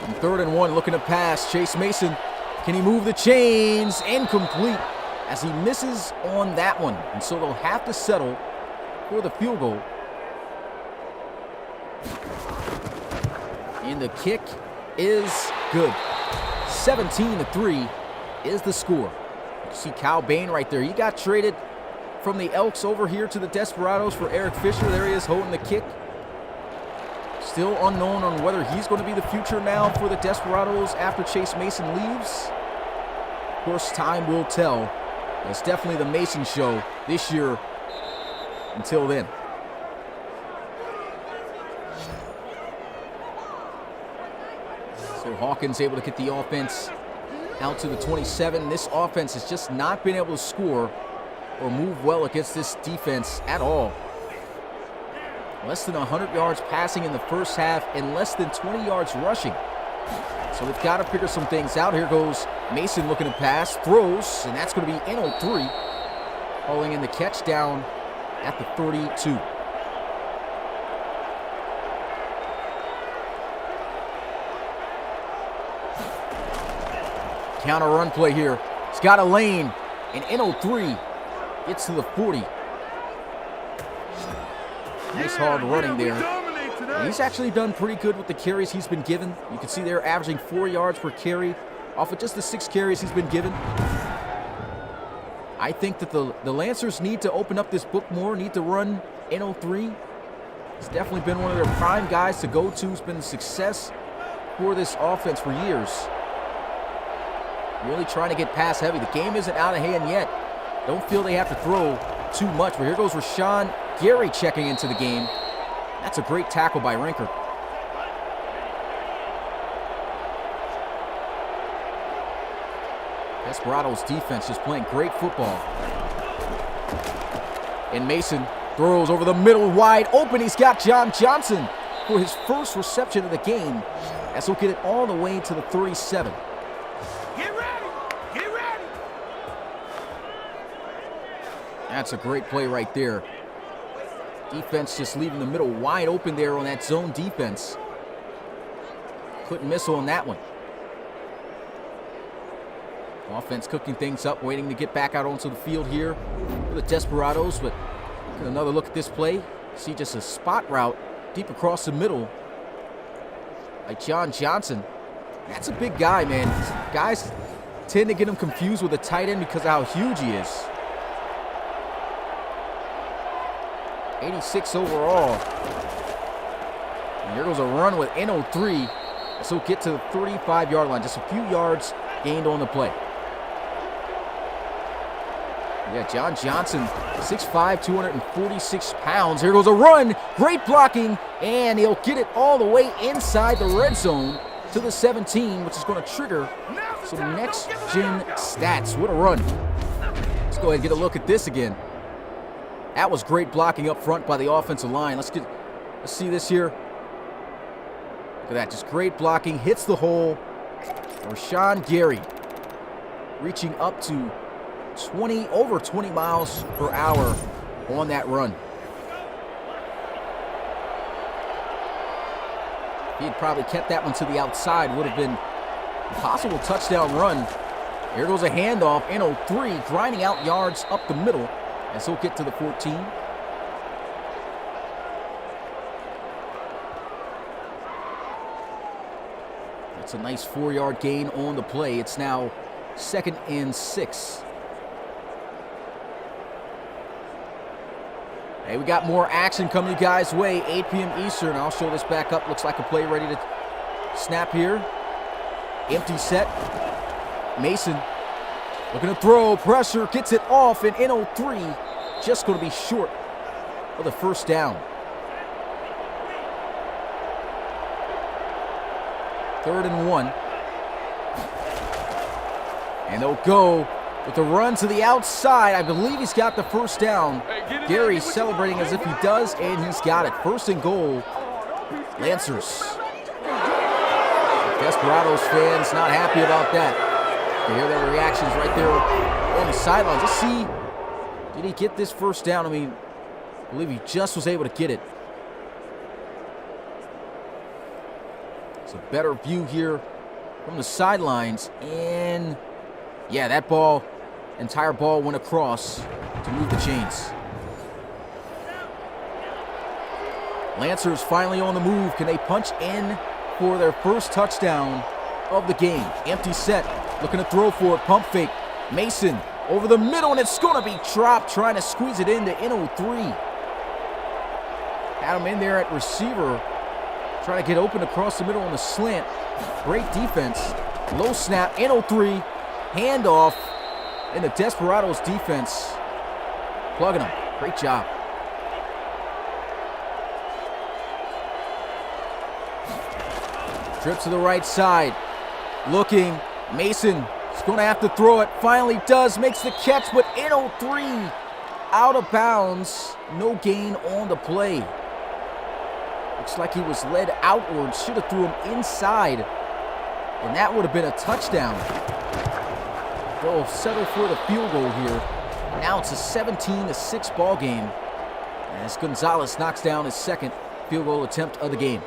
Speaker 3: And 3rd and 1, looking to pass. Chase Mason, can he move the chains? Incomplete as he misses on that one. And so they'll have to settle for the field goal. And the kick is good. 17-3 is the score. You see Kyle Bain right there. He got traded from the Elks over here to the Desperados for Eric Fisher. There he is holding the kick. Still unknown on whether he's going to be the future now for the Desperados after Chase Mason leaves. Of course, time will tell. It's definitely the Mason show this year until then. So Hawkins able to get the offense out to the 27. This offense has just not been able to score or move well against this defense at all. Less than 100 yards passing in the first half and less than 20 yards rushing. So they've got to figure some things out. Here goes Mason looking to pass, throws, and that's going to be in 03. Hauling in the catch down at the 32. Counter run play here. He's got a lane, and in 03 gets to the 40. Nice hard running there. And he's actually done pretty good with the carries he's been given. You can see they're averaging 4 yards per carry off of just the 6 carries he's been given. I think that the Lancers need to open up this book more, need to run in 03. He's definitely been one of their prime guys to go to. He's been a success for this offense for years. Really trying to get pass heavy. The game isn't out of hand yet. Don't feel they have to throw too much. But here goes Rashawn Gary checking into the game. That's a great tackle by Rinker. Desperados defense just playing great football. And Mason throws over the middle, wide open. He's got John Johnson for his first reception of the game, as he'll get it all the way to the 37.
Speaker 6: Get ready! Get ready!
Speaker 3: That's a great play right there. Defense just leaving the middle wide open there on that zone defense. Couldn't miss on that one. Offense cooking things up, waiting to get back out onto the field here for the Desperados. But get another look at this play. See just a spot route deep across the middle by John Johnson. That's a big guy, man. Guys tend to get him confused with a tight end because of how huge he is. 86 overall. And here goes a run with N03. So get to the 35-yard line. Just a few yards gained on the play. Yeah, John Johnson, 6'5", 246 pounds. Here goes a run. Great blocking. And he'll get it all the way inside the red zone to the 17, which is going to trigger some next-gen stats. What a run. Let's go ahead and get a look at this again. That was great blocking up front by the offensive line. Let's see this here. Look at that, just great blocking. Hits the hole. Rashawn Gary reaching up to over 20 miles per hour on that run. He had probably kept that one to the outside. Would have been a possible touchdown run. Here goes a handoff. N03 grinding out yards up the middle as he'll get to the 14. That's a nice 4-yard gain on the play. It's now 2nd and 6. Hey, we got more action coming you guys' way. 8 p.m. Eastern. I'll show this back up. Looks like a play ready to snap here. Empty set. Mason looking to throw. Pressure. Gets it off. And N03 just going to be short of the first down. 3rd and 1. And they'll go with a run to the outside. I believe he's got the first down. Gary's celebrating as if he does, and he's got it. First and goal, Lancers. Desperados fans not happy about that. You hear their reactions right there on the sideline. Just see, did he get this first down? I mean, I believe he just was able to get it. It's a better view here from the sidelines. And yeah, that ball, entire ball went across to move the chains. Lancers finally on the move. Can they punch in for their first touchdown of the game? Empty set, looking to throw for it. Pump fake. Mason over the middle, and it's going to be dropped, trying to squeeze it into N03. Had him in there at receiver, trying to get open across the middle on the slant. Great defense. Low snap, N03, handoff, and the Desperados defense plugging him. Great job. Trip to the right side. Looking. Mason is going to have to throw it. Finally does. Makes the catch, but N03 out of bounds. No gain on the play. Looks like he was led outward. Should have threw him inside. And that would have been a touchdown. They'll settle for the field goal here. Now it's a 17-6 ball game. As Gonzalez knocks down his second field goal attempt of the game.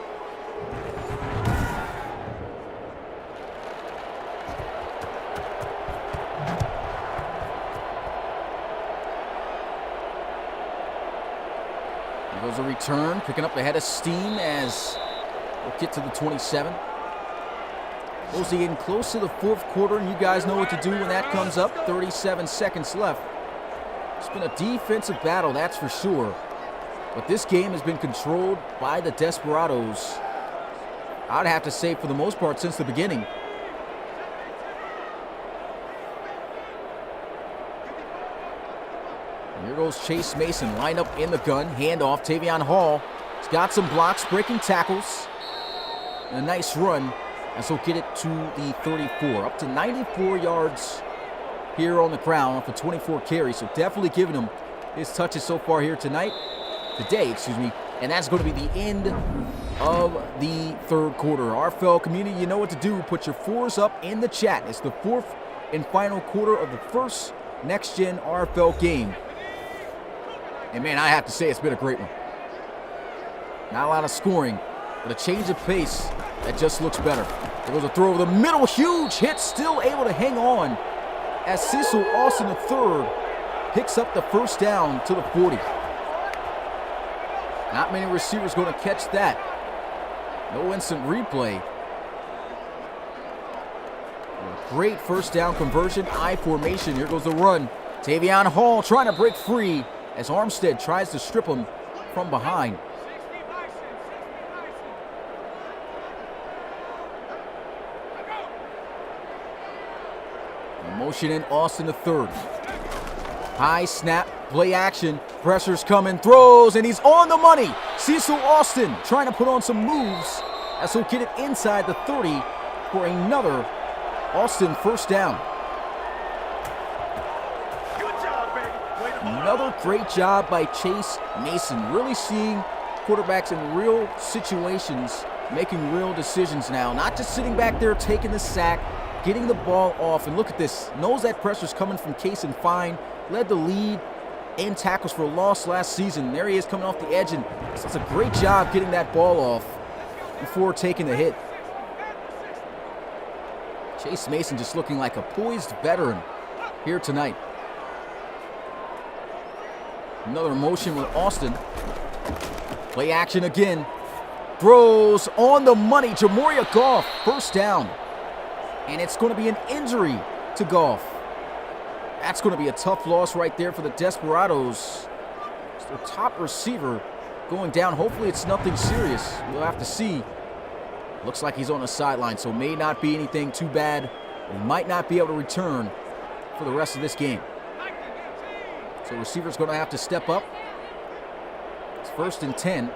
Speaker 3: There goes a return, picking up a head of steam as we'll get to the 27. Those are getting close to the fourth quarter, and you guys know what to do when that comes up. 37 seconds left. It's been a defensive battle, that's for sure. But this game has been controlled by the Desperados, I'd have to say, for the most part, since the beginning. Here goes Chase Mason, lined up in the gun. Handoff, Tavion Hall. He's got some blocks, breaking tackles. And a nice run as he'll get it to the 34. Up to 94 yards here on the ground for 24 carries. So definitely giving him his touches so far here today. And that's going to be the end of the third quarter. RFL community, you know what to do. Put your fours up in the chat. It's the fourth and final quarter of the first next-gen RFL game. And man, I have to say, it's been a great one. Not a lot of scoring, but a change of pace that just looks better. There goes a throw over the middle. Huge hit, still able to hang on as Cecil Austin III picks up the first down to the 40. Not many receivers going to catch that. No instant replay. Great first down conversion, I formation. Here goes the run. Tavion Hall trying to break free as Armstead tries to strip him from behind. Motion in Austin III. High snap, play action, pressure's coming, throws, and he's on the money. Cecil Austin trying to put on some moves as he'll get it inside the 30 for another Austin first down. Another great job by Chase Mason. Really seeing quarterbacks in real situations, making real decisions now. Not just sitting back there taking the sack, getting the ball off. And look at this. Knows that pressure's coming from Case and Fine. Led the lead in tackles for loss last season. There he is coming off the edge, and it's a great job getting that ball off before taking the hit. Chase Mason just looking like a poised veteran here tonight. Another motion with Austin. Play action again. Throws on the money. Jamoria Goff, first down. And it's going to be an injury to Goff. That's going to be a tough loss right there for the Desperados. It's their top receiver going down. Hopefully it's nothing serious. We'll have to see. Looks like he's on the sideline, so may not be anything too bad. He might not be able to return for the rest of this game. So receiver's going to have to step up. It's 1st and 10.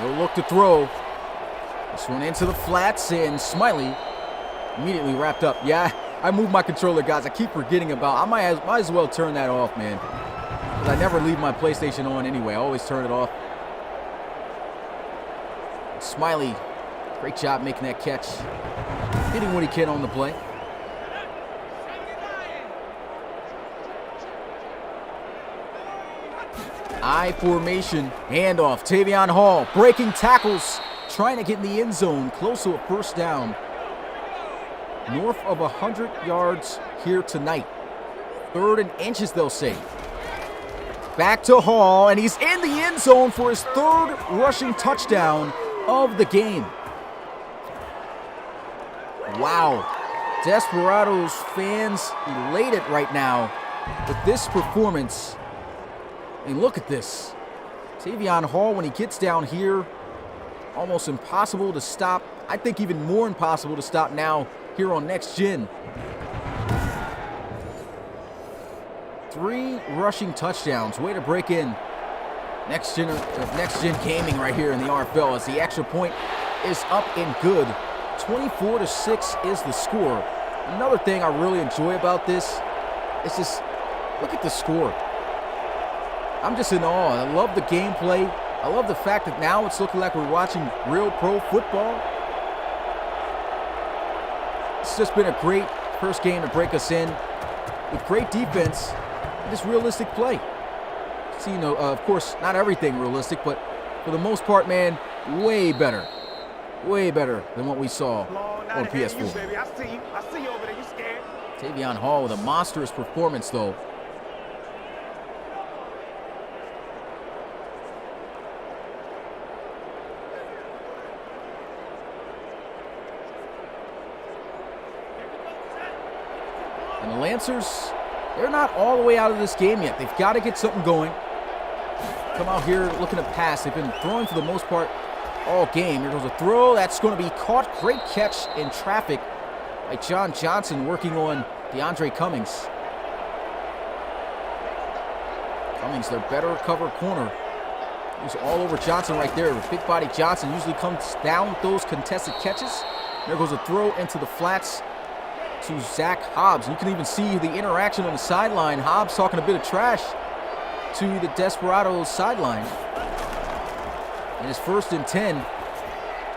Speaker 3: No look to throw. This one into the flats, and Smiley Immediately wrapped up. Yeah, I moved my controller, guys. I keep forgetting about. I might as well turn that off, man. Because I never leave my PlayStation on anyway. I always turn it off. Smiley, great job making that catch. Hitting what he can on the play. I formation, handoff. Tavion Hall breaking tackles, trying to get in the end zone, close to a first down. North of 100 yards here tonight. 3rd and inches, they'll say. Back to Hall, and he's in the end zone for his 3rd rushing touchdown of the game. Wow. Desperados fans elated right now with this performance. And look at this. Tavion Hall, when he gets down here, almost impossible to stop. I think even more impossible to stop now here on Next Gen. 3 rushing touchdowns. Way to break in. Next Gen gaming right here in the RFL as the extra point is up and good. 24-6 is the score. Another thing I really enjoy about this is just look at the score. I'm just in awe. I love the gameplay. I love the fact that now it's looking like we're watching real pro football. It's just been a great first game to break us in with great defense and just realistic play. See, of course, not everything realistic, but for the most part, man, way better than what we saw on PS4.
Speaker 6: Baby. I see you over there. You scared?
Speaker 3: Tavion Hall with a monstrous performance, though. And the Lancers, they're not all the way out of this game yet. They've got to get something going. Come out here looking to pass. They've been throwing for the most part all game. Here goes a throw. That's going to be caught. Great catch in traffic by John Johnson working on DeAndre Cummings. Cummings, their better cover corner. He's all over Johnson right there. Big body Johnson usually comes down with those contested catches. There goes a throw into the flats to Zach Hobbs. You can even see the interaction on the sideline. Hobbs talking a bit of trash to the Desperados sideline. And it's 1st and 10.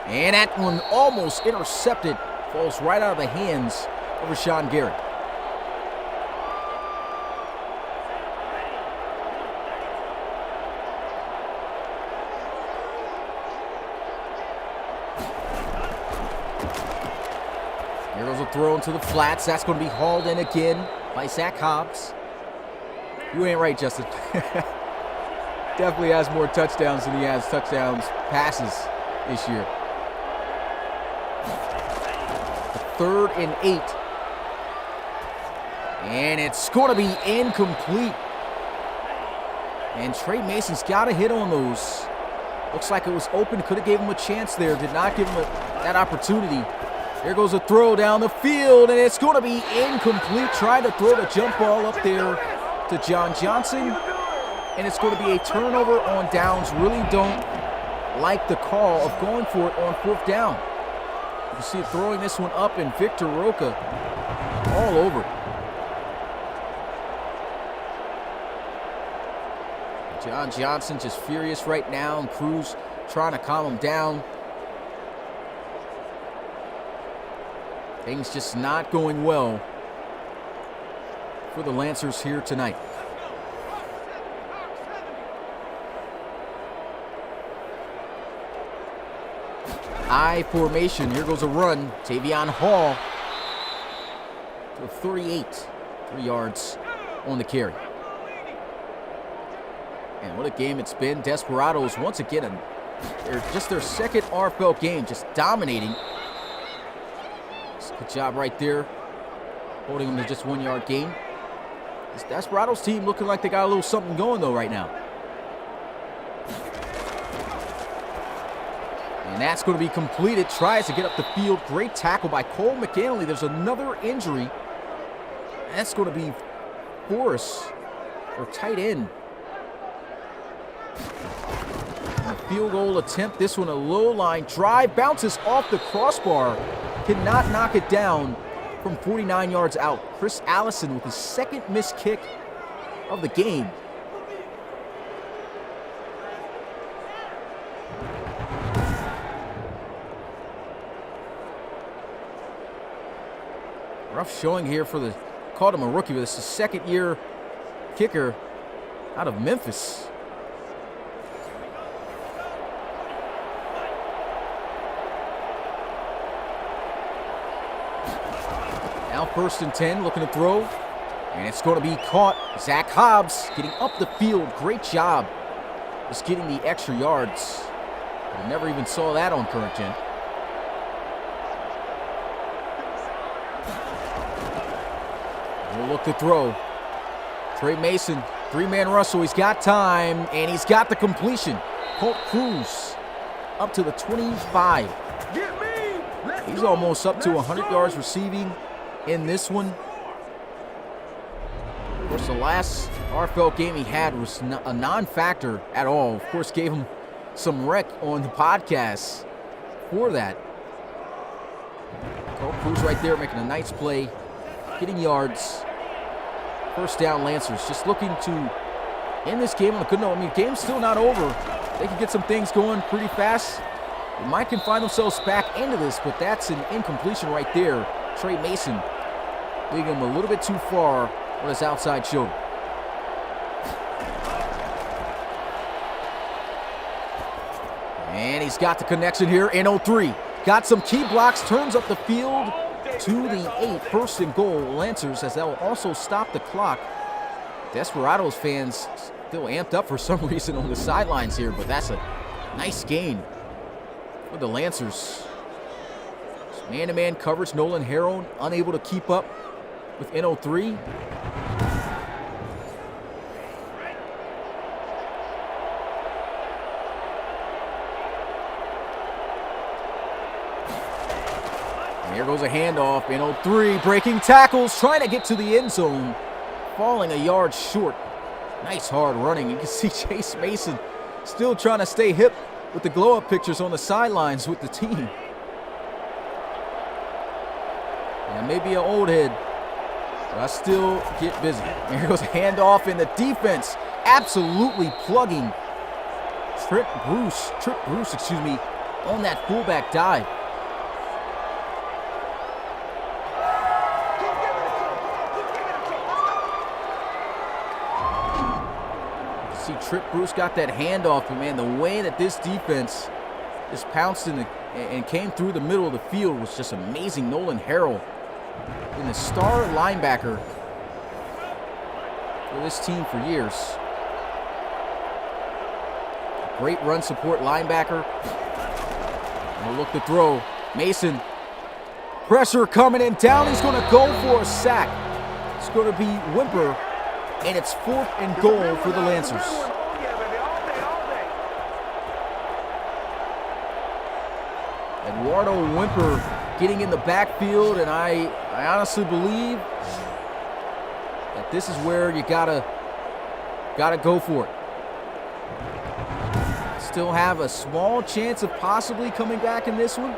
Speaker 3: And that one almost intercepted. Falls right out of the hands of Rashawn Garrett. Here goes a throw into the flats. That's going to be hauled in again by Zach Hobbs. You ain't right, Justin. Definitely has more touchdowns than he has touchdowns passes this year. 3rd and 8. And it's going to be incomplete. And Trey Mason's got to hit on those. Looks like it was open. Could have gave him a chance there. Did not give him that opportunity. Here goes a throw down the field, and it's going to be incomplete. Trying to throw the jump ball up there to John Johnson. And it's going to be a turnover on downs. Really don't like the call of going for it on 4th down. You see it throwing this one up, and Victor Roca all over. John Johnson just furious right now, and Cruz trying to calm him down. Things just not going well for the Lancers here tonight. I formation. Here goes a run. Tavion Hall to 38. 3 yards on the carry. And what a game it's been. Desperados once again, they're just their 2nd RFL game, just dominating. Good job right there, holding them to just 1 yard gain. This Desperados team looking like they got a little something going though right now. And that's going to be completed. Tries to get up the field. Great tackle by Cole McAnally. There's another injury. That's going to be Forrest, or tight end. And a field goal attempt. This one a low line drive. Bounces off the crossbar. cannot knock it down from 49 yards out. Chris Allison with his second missed kick of the game. Rough showing here for the, called him a rookie, but this is a second-year kicker out of Memphis. Now 1st and 10, looking to throw, and it's going to be caught. Zach Hobbs getting up the field. Great job just getting the extra yards. I never even saw that on Current Gen. We'll look to throw. Trey Mason, 3-man Russell. He's got time, and he's got the completion. Colt Cruz up to the 25. He's almost up to 100 yards receiving in this one. Of course, the last RFL game he had was a non-factor at all. Of course, gave him some wreck on the podcast for that. Colt Cruz right there making a nice play, getting yards. 1st down, Lancers just looking to end this game on a good note. I mean, game's still not over. They can get some things going pretty fast. They might can find themselves back into this, but that's an incompletion right there. Trey Mason leading him a little bit too far on his outside shoulder. And he's got the connection here in 0-3. Got some key blocks, turns up the field to the 8. 1st and goal, Lancers, as that will also stop the clock. Desperados fans still amped up for some reason on the sidelines here, but that's a nice gain for the Lancers. Man-to-man coverage, Nolan Harrell unable to keep up with N03. Here goes a handoff. N03 breaking tackles, trying to get to the end zone, falling a yard short. Nice hard running. You can see Chase Mason still trying to stay hip with the glow-up pictures on the sidelines with the team. Yeah, maybe an old head, but I still get busy. Here goes a handoff, and the defense absolutely plugging Trip Bruce, on that fullback dive. See, Trip Bruce got that handoff, but man, the way that this defense just pounced in and came through the middle of the field was just amazing. Nolan Harrell, been the star linebacker for this team for years. Great run support linebacker. And we'll look to throw. Mason, pressure coming in down. He's going to go for a sack. It's going to be Wimper. And it's 4th and goal for the Lancers. Eduardo Wimper getting in the backfield, and I honestly believe that this is where you gotta go for it. Still have a small chance of possibly coming back in this one.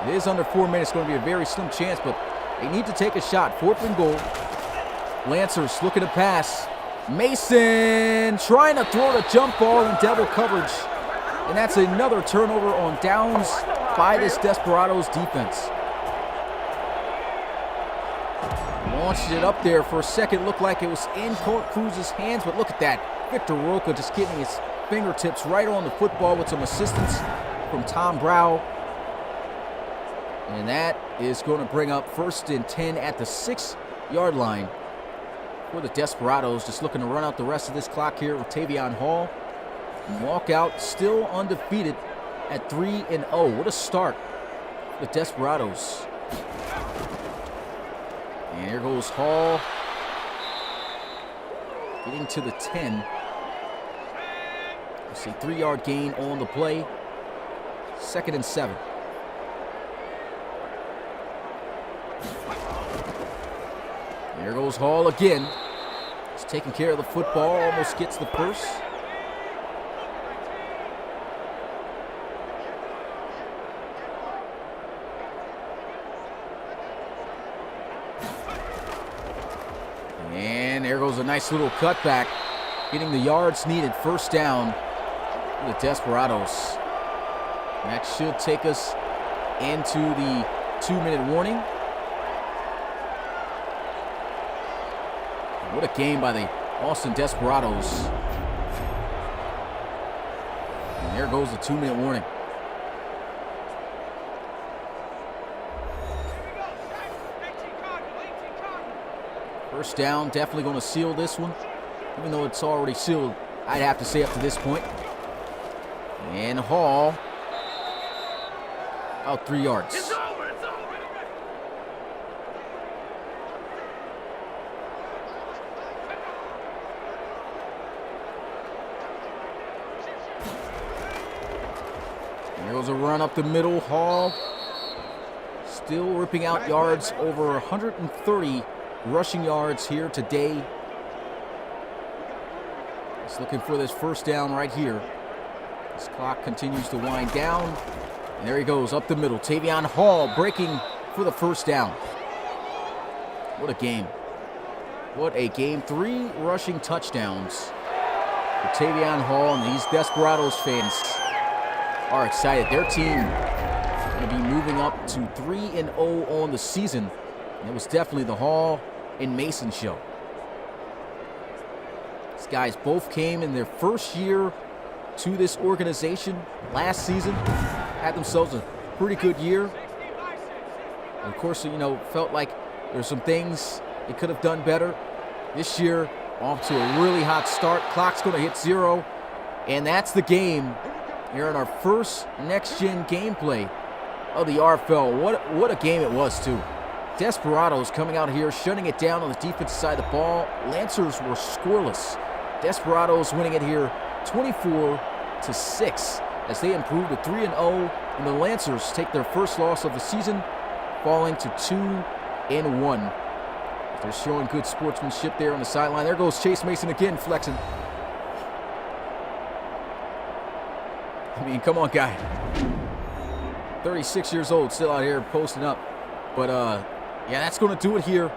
Speaker 3: It is under 4 minutes, going to be a very slim chance, but they need to take a shot. 4th and goal. Lancers looking to pass. Mason trying to throw the jump ball in devil coverage. And that's another turnover on downs by this Desperados defense. Launched it up there for a second. Looked like it was in Colt Cruz's hands, but look at that. Victor Roca just getting his fingertips right on the football with some assistance from Tom Brow. And that is going to bring up 1st and 10 at the 6-yard line for the Desperados. Just looking to run out the rest of this clock here with Tavion Hall. And walk out still undefeated at 3-0. What a start for the Desperados. And here goes Hall. Getting to the 10. You see 3-yard gain on the play. 2nd and 7. Here goes Hall again. He's taking care of the football, almost gets the first. a nice little cutback, getting the yards needed. First down for the Desperados. And that should take us into the 2-minute warning. What a game by the Austin Desperados. And there goes the 2-minute warning. First down, definitely going to seal this one. Even though it's already sealed, I'd have to say up to this point. And Hall, out 3 yards.
Speaker 6: It's over, it's over.
Speaker 3: There goes a run up the middle. Hall still ripping out yards, over 130 rushing yards here today. He's looking for this first down right here. This clock continues to wind down. And there he goes up the middle. Tavion Hall breaking for the first down. What a game. What a game. 3 rushing touchdowns for Tavion Hall, and these Desperados fans are excited. Their team is going to be moving up to 3-0 on the season. And it was definitely the Hall and Mason show. These guys both came in their first year to this organization last season. Had themselves a pretty good year. And of course, you know, felt like there's some things they could have done better. This year, off to a really hot start. Clock's going to hit 0. And that's the game here in our first next-gen gameplay of the RFL. What a game it was, too. Desperados coming out here, shutting it down on the defensive side of the ball. Lancers were scoreless. Desperados winning it here 24-6 as they improve to 3-0, and the Lancers take their first loss of the season, falling to 2-1. They're showing good sportsmanship there on the sideline. There goes Chase Mason again, flexing. I mean, come on, guy. 36 years old, still out here posting up. But, yeah, that's going to do it here.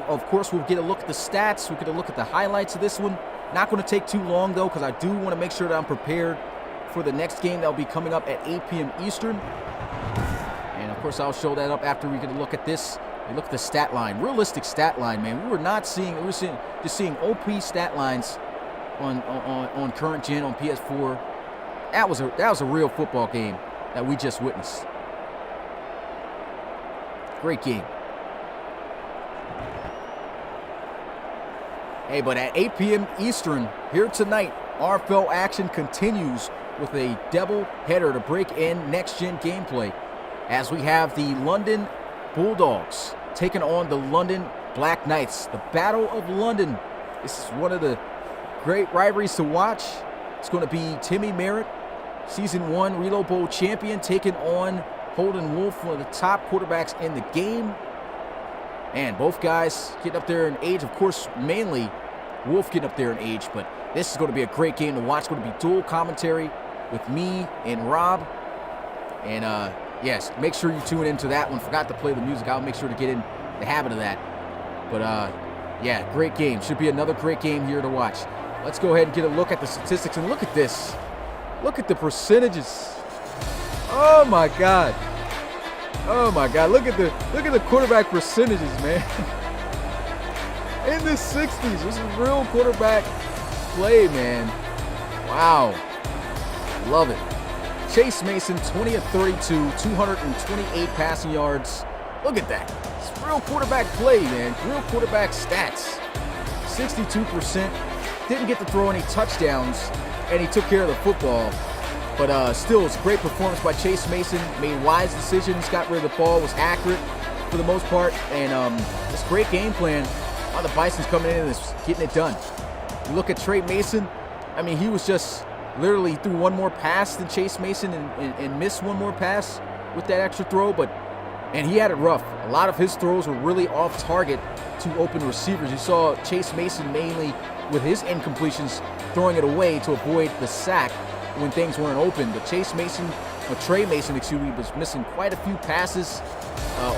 Speaker 3: Of course, we'll get a look at the stats. We'll get a look at the highlights of this one. Not going to take too long, though, because I do want to make sure that I'm prepared for the next game that will be coming up at 8 p.m. Eastern. And, of course, I'll show that up after we get a look at this. We look at the stat line. Realistic stat line, man. We were just seeing OP stat lines on current gen, on PS4. That was a real football game that we just witnessed. Great game. Hey, but at 8 p.m. Eastern, here tonight, RFL action continues with a double header to break in next-gen gameplay as we have the London Bulldogs taking on the London Black Knights. The Battle of London. This is one of the great rivalries to watch. It's going to be Timmy Merritt, Season 1 Reload Bowl champion, taking on Holden Wolf, one of the top quarterbacks in the game. And both guys getting up there in age. Of course, mainly Wolf getting up there in age. But this is going to be a great game to watch. It's going to be dual commentary with me and Rob. And, yes, make sure you tune into that one. Forgot to play the music. I'll make sure to get in the habit of that. But, yeah, great game. Should be another great game here to watch. Let's go ahead and get a look at the statistics. And look at this. Look at the percentages. Oh, my God. Oh my God! Look at the quarterback percentages, man. In the 60s, this is real quarterback play, man. Wow, love it. Chase Mason, 20 of 32, 228 passing yards. Look at that. It's real quarterback play, man. Real quarterback stats. 62%. Didn't get to throw any touchdowns, and he took care of the football. But still, it's a great performance by Chase Mason. Made wise decisions, got rid of the ball, was accurate for the most part. And it's a great game plan. All the Bisons coming in and getting it done. You look at Trey Mason. I mean, he was just literally threw one more pass than Chase Mason and missed one more pass with that extra throw. And he had it rough. A lot of his throws were really off target to open receivers. You saw Chase Mason mainly with his incompletions throwing it away to avoid the sack when things weren't open. But Chase Mason Trey Mason, excuse me, was missing quite a few passes.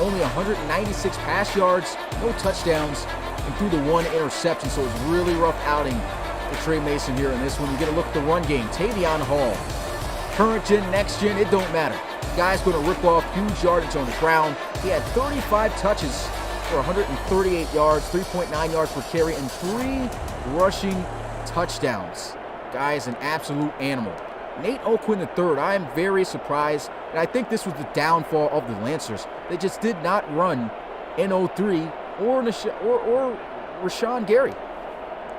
Speaker 3: Only 196 pass yards, no touchdowns, and threw the 1 interception. So it was really rough outing for Trey Mason here in this one. You get a look at the run game. Tavion Hall, current gen, next gen, it don't matter. Guy's going to rip off huge yardage on the ground. He had 35 touches for 138 yards, 3.9 yards per carry, and 3 rushing touchdowns. Guy is an absolute animal. Nate O'Quinn III, I am very surprised, and I think this was the downfall of the Lancers. They just did not run in 03 or Rashawn Gary.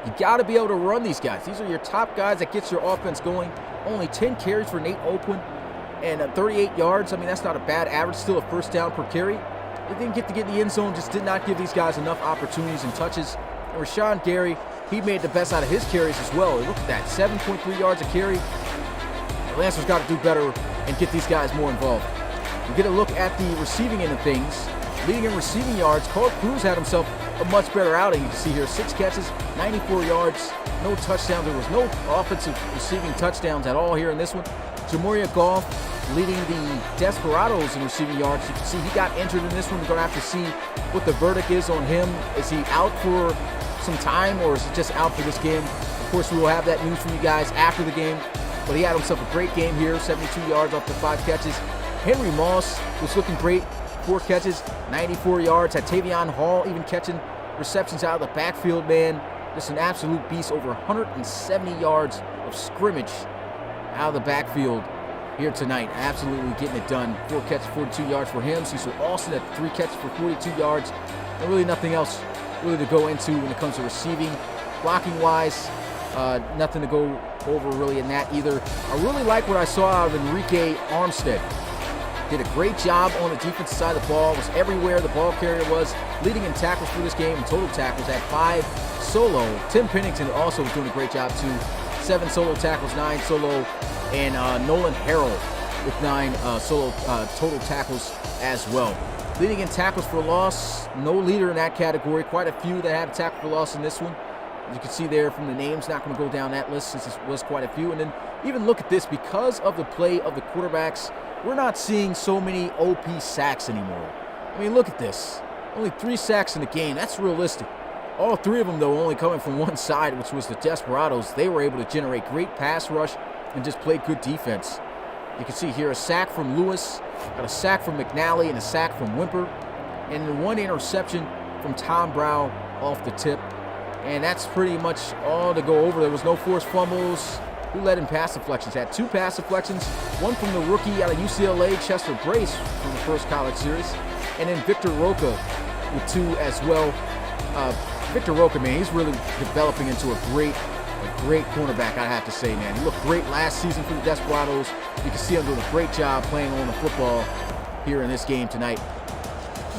Speaker 3: You got to be able to run these guys. These are your top guys that gets your offense going. Only 10 carries for Nate O'Quinn and 38 yards. I mean, that's not a bad average. Still a first down per carry. They didn't get to get in the end zone, just did not give these guys enough opportunities and touches. And Rashawn Gary, he made the best out of his carries as well. Look at that, 7.3 yards a carry. The Lancers got to do better and get these guys more involved. You get a look at the receiving end of things. Leading in receiving yards, Carl Cruz had himself a much better outing. You can see here, 6 catches, 94 yards, no touchdowns. There was no offensive receiving touchdowns at all here in this one. Jamoria Goff leading the Desperados in receiving yards. You can see he got injured in this one. We're going to have to see what the verdict is on him. Is he out for some time, or is he just out for this game? Of course, we will have that news for you guys after the game. But he had himself a great game here, 72 yards off the 5 catches. Henry Moss was looking great, 4 catches, 94 yards. Had Tavion Hall even catching receptions out of the backfield, man. Just an absolute beast, over 170 yards of scrimmage out of the backfield here tonight. Absolutely getting it done. 4 catches, 42 yards for him. Cecil Austin at 3 catches for 42 yards. And really nothing else really to go into when it comes to receiving. Blocking-wise, nothing to go over really in that either. I really like what I saw out of Enrique Armstead. Did a great job on the defensive side of the ball. Was everywhere the ball carrier was. Leading in tackles for this game. Total tackles at 5 solo. Tim Pennington also was doing a great job too. 7 solo tackles, 9 solo. And Nolan Harrell with 9 solo total tackles as well. Leading in tackles for loss. No leader in that category. Quite a few that had a tackle for loss in this one. As you can see there from the names, not going to go down that list since it was quite a few. And then even look at this, because of the play of the quarterbacks, we're not seeing so many OP sacks anymore. I mean, look at this. Only 3 sacks in the game. That's realistic. All 3 of them, though, only coming from one side, which was the Desperados. They were able to generate great pass rush and just play good defense. You can see here a sack from Lewis, got a sack from McNally, and a sack from Wimper, and then 1 interception from Tom Brown off the tip. And that's pretty much all to go over. There was no forced fumbles. Who led in pass deflections? Had 2 pass deflections. 1 from the rookie out of UCLA, Chester Brace, from the first college series. And then Victor Roca with 2 as well. Victor Roca, man, he's really developing into a great cornerback, I have to say, man. He looked great last season for the Desperados. You can see him doing a great job playing on the football here in this game tonight.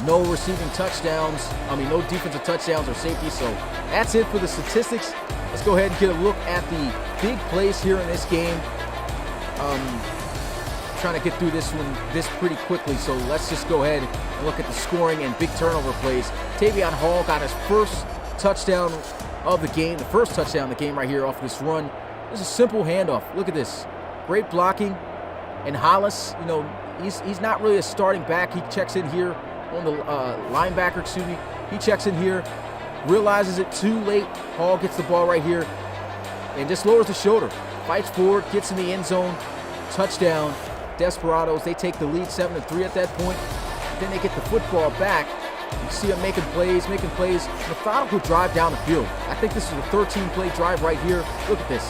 Speaker 3: No receiving touchdowns. No defensive touchdowns or safety. So that's it for the statistics. Let's go ahead and get a look at the big plays here in this game. Trying to get through this pretty quickly. So let's just go ahead and look at the scoring and big turnover plays. Tavion Hall got his first touchdown of the game. The first touchdown of the game right here off this run. This is a simple handoff. Look at this. Great blocking. And Hollis, he's not really a starting back. He checks in here on the linebacker, he checks in here, realizes it too late. Hall gets the ball right here and just lowers the shoulder, fights forward, gets in the end zone, touchdown. Desperados, they take the lead 7-3 at that point. Then they get the football back. You see them making plays, methodical drive down the field. I think this is a 13-play drive right here. Look at this.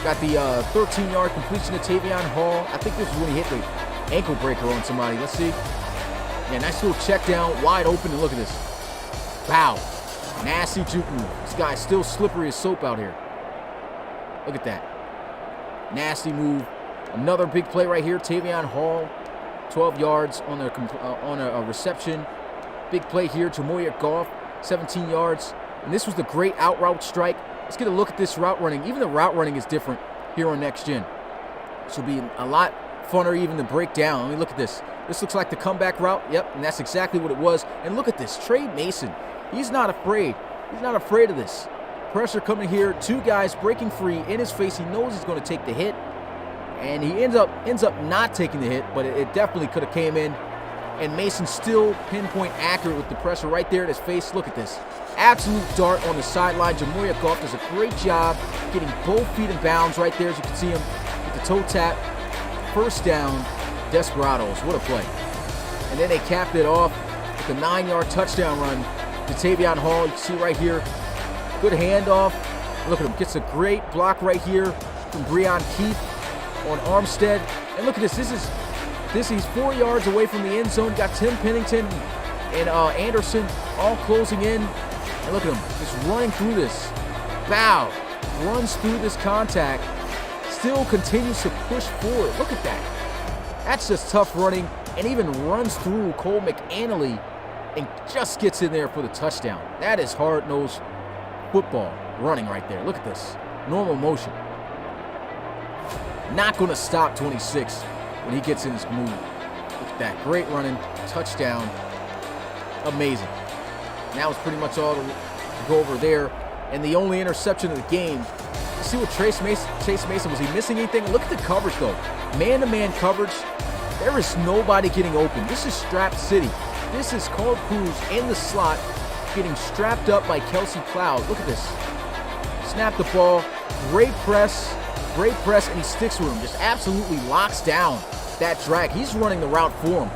Speaker 3: Got the 13-yard completion to Tavion Hall. I think this is when he hit the ankle breaker on somebody. Let's see. Yeah, nice little check down, wide open, and look at this. Wow. Nasty juke move. This guy's still slippery as soap out here. Look at that. Nasty move. Another big play right here. Tavion Hall, 12 yards on a reception. Big play here. Jamoria Goff, 17 yards. And this was the great out route strike. Let's get a look at this route running. Even the route running is different here on Next Gen. This will be a lot funner even to break down. Let me look at this. This looks like the comeback route. Yep, and that's exactly what it was. And look at this. Trey Mason. He's not afraid. He's not afraid of this. Pressure coming here. 2 guys breaking free in his face. He knows he's going to take the hit. And he ends up not taking the hit, but it definitely could have came in. And Mason still pinpoint accurate with the pressure right there at his face. Look at this. Absolute dart on the sideline. Jamoria Goff does a great job getting both feet in bounds right there, as you can see him with the toe tap. First down, Desperados. What a play. And then they capped it off with a 9-yard touchdown run to Tavion Hall. You can see right here. Good handoff. Look at him. Gets a great block right here from Breon Keith on Armstead. And look at this. He's 4 yards away from the end zone. Got Tim Pennington and Anderson all closing in. And look at him. Just running through this. Bow. Runs through this contact. Still continues to push forward. Look at that. That's just tough running. And even runs through Cole McAnally and just gets in there for the touchdown. That is hard-nosed football running right there. Look at this. Normal motion. Not going to stop 26 when he gets in his move. Look at that. Great running. Touchdown. Amazing. And that was pretty much all to go over there. And the only interception of the game. You see what Chase Mason, was he missing anything? Look at the coverage, though. Man-to-man coverage. There is nobody getting open. This is Strap City. This is Carl Cruz in the slot getting strapped up by Kelsey Cloud. Look at this. Snap the ball. Great press, and he sticks with him. Just absolutely locks down that drag. He's running the route for him.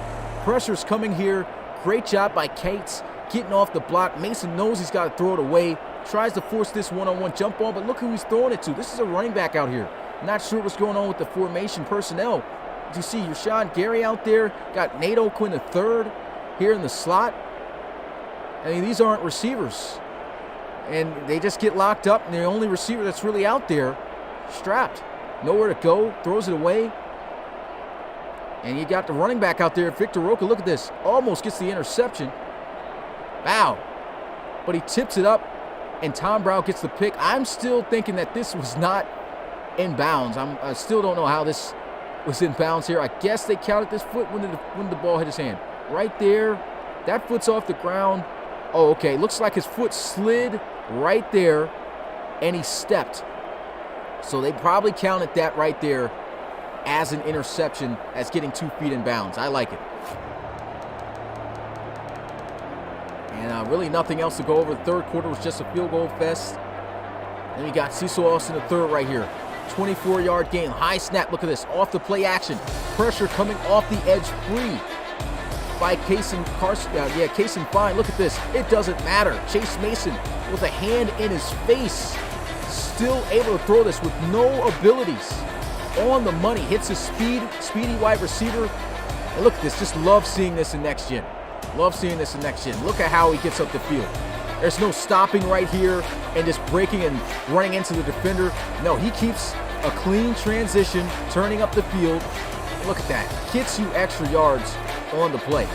Speaker 3: Pressure's coming here. Great job by Cates getting off the block. Mason knows he's got to throw it away. Tries to force this one-on-one jump ball, but look who he's throwing it to. This is a running back out here. Not sure what's going on with the formation personnel. As you see, Rashawn Gary out there. Got Nate O'Quinn III here in the slot. I mean, these aren't receivers. And they just get locked up, and the only receiver that's really out there, strapped. Nowhere to go, throws it away. And you got the running back out there, Victor Roca. Look at this. Almost gets the interception. Wow. But he tips it up, and Tom Brown gets the pick. I'm still thinking that this was not in bounds. I still don't know how this was in bounds here. I guess they counted this foot when the ball hit his hand. Right there. That foot's off the ground. Oh, okay. Looks like his foot slid right there, and he stepped. So they probably counted that right there as an interception, as getting 2 feet in bounds. I like it. And really nothing else to go over. The third quarter was just a field goal fest. Then you got Cecil Austin the third right here. 24-yard game. High snap. Look at this. Off the play action. Pressure coming off the edge free by Kaysen Fine. Look at this. It doesn't matter. Chase Mason with a hand in his face. Still able to throw this with no abilities. On the money. Hits his speedy wide receiver. And look at this. Just love seeing this in next gen. Love seeing this in next gen. Look at how he gets up the field. There's no stopping right here and just breaking and running into the defender. No, he keeps a clean transition, turning up the field. Look at that. Gets you extra yards on the play.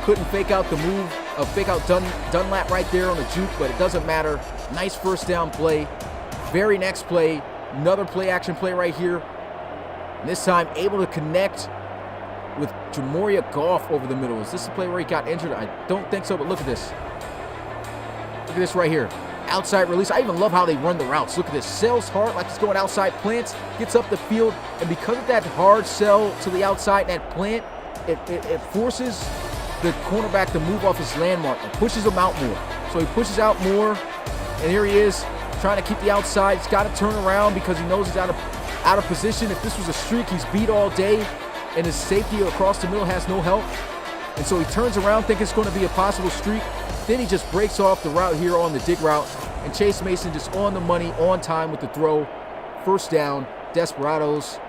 Speaker 3: Couldn't fake out the move, fake out Dunlap right there on the juke, but it doesn't matter. Nice first down play. Very next play, another play action play right here. And this time able to connect with Jamoria Goff over the middle. Is this the play where he got injured? I don't think so, but look at this. Look at this right here. Outside release. I even love how they run the routes. Look at this. Sells hard like he's going outside, plants, gets up the field, and because of that hard sell to the outside, that plant, it forces the cornerback to move off his landmark and pushes him out more. So he pushes out more, and here he is trying to keep the outside. He's got to turn around because he knows he's out of position. If this was a streak, he's beat all day, and his safety across the middle has no help. And so he turns around thinking it's going to be a possible streak. Then he just breaks off the route here on the dig route. And Chase Mason just on the money, on time with the throw. First down, Desperados.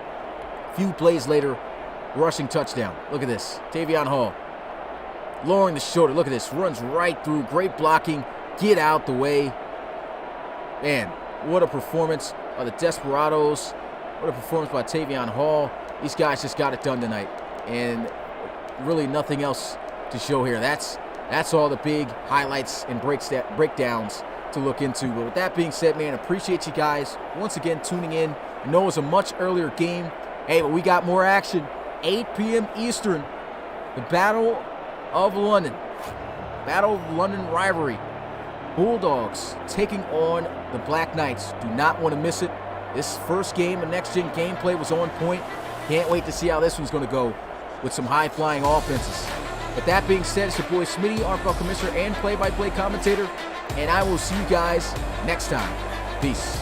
Speaker 3: Few plays later, rushing touchdown. Look at this. Tavion Hall lowering the shoulder. Look at this. Runs right through. Great blocking. Get out the way. Man, what a performance by the Desperados. What a performance by Tavion Hall. These guys just got it done tonight. And really nothing else to show here. That's all the big highlights and breakdowns to look into. But with that being said, man, appreciate you guys once again tuning in. I know it was a much earlier game. Hey, but we got more action. 8 p.m. Eastern. The Battle of London. Battle of London rivalry. Bulldogs taking on the Black Knights. Do not want to miss it. This first game of next-gen gameplay was on point. Can't wait to see how this one's going to go with some high-flying offenses. But that being said, it's your boy Smitty, RFL Commissioner and play-by-play commentator, and I will see you guys next time. Peace.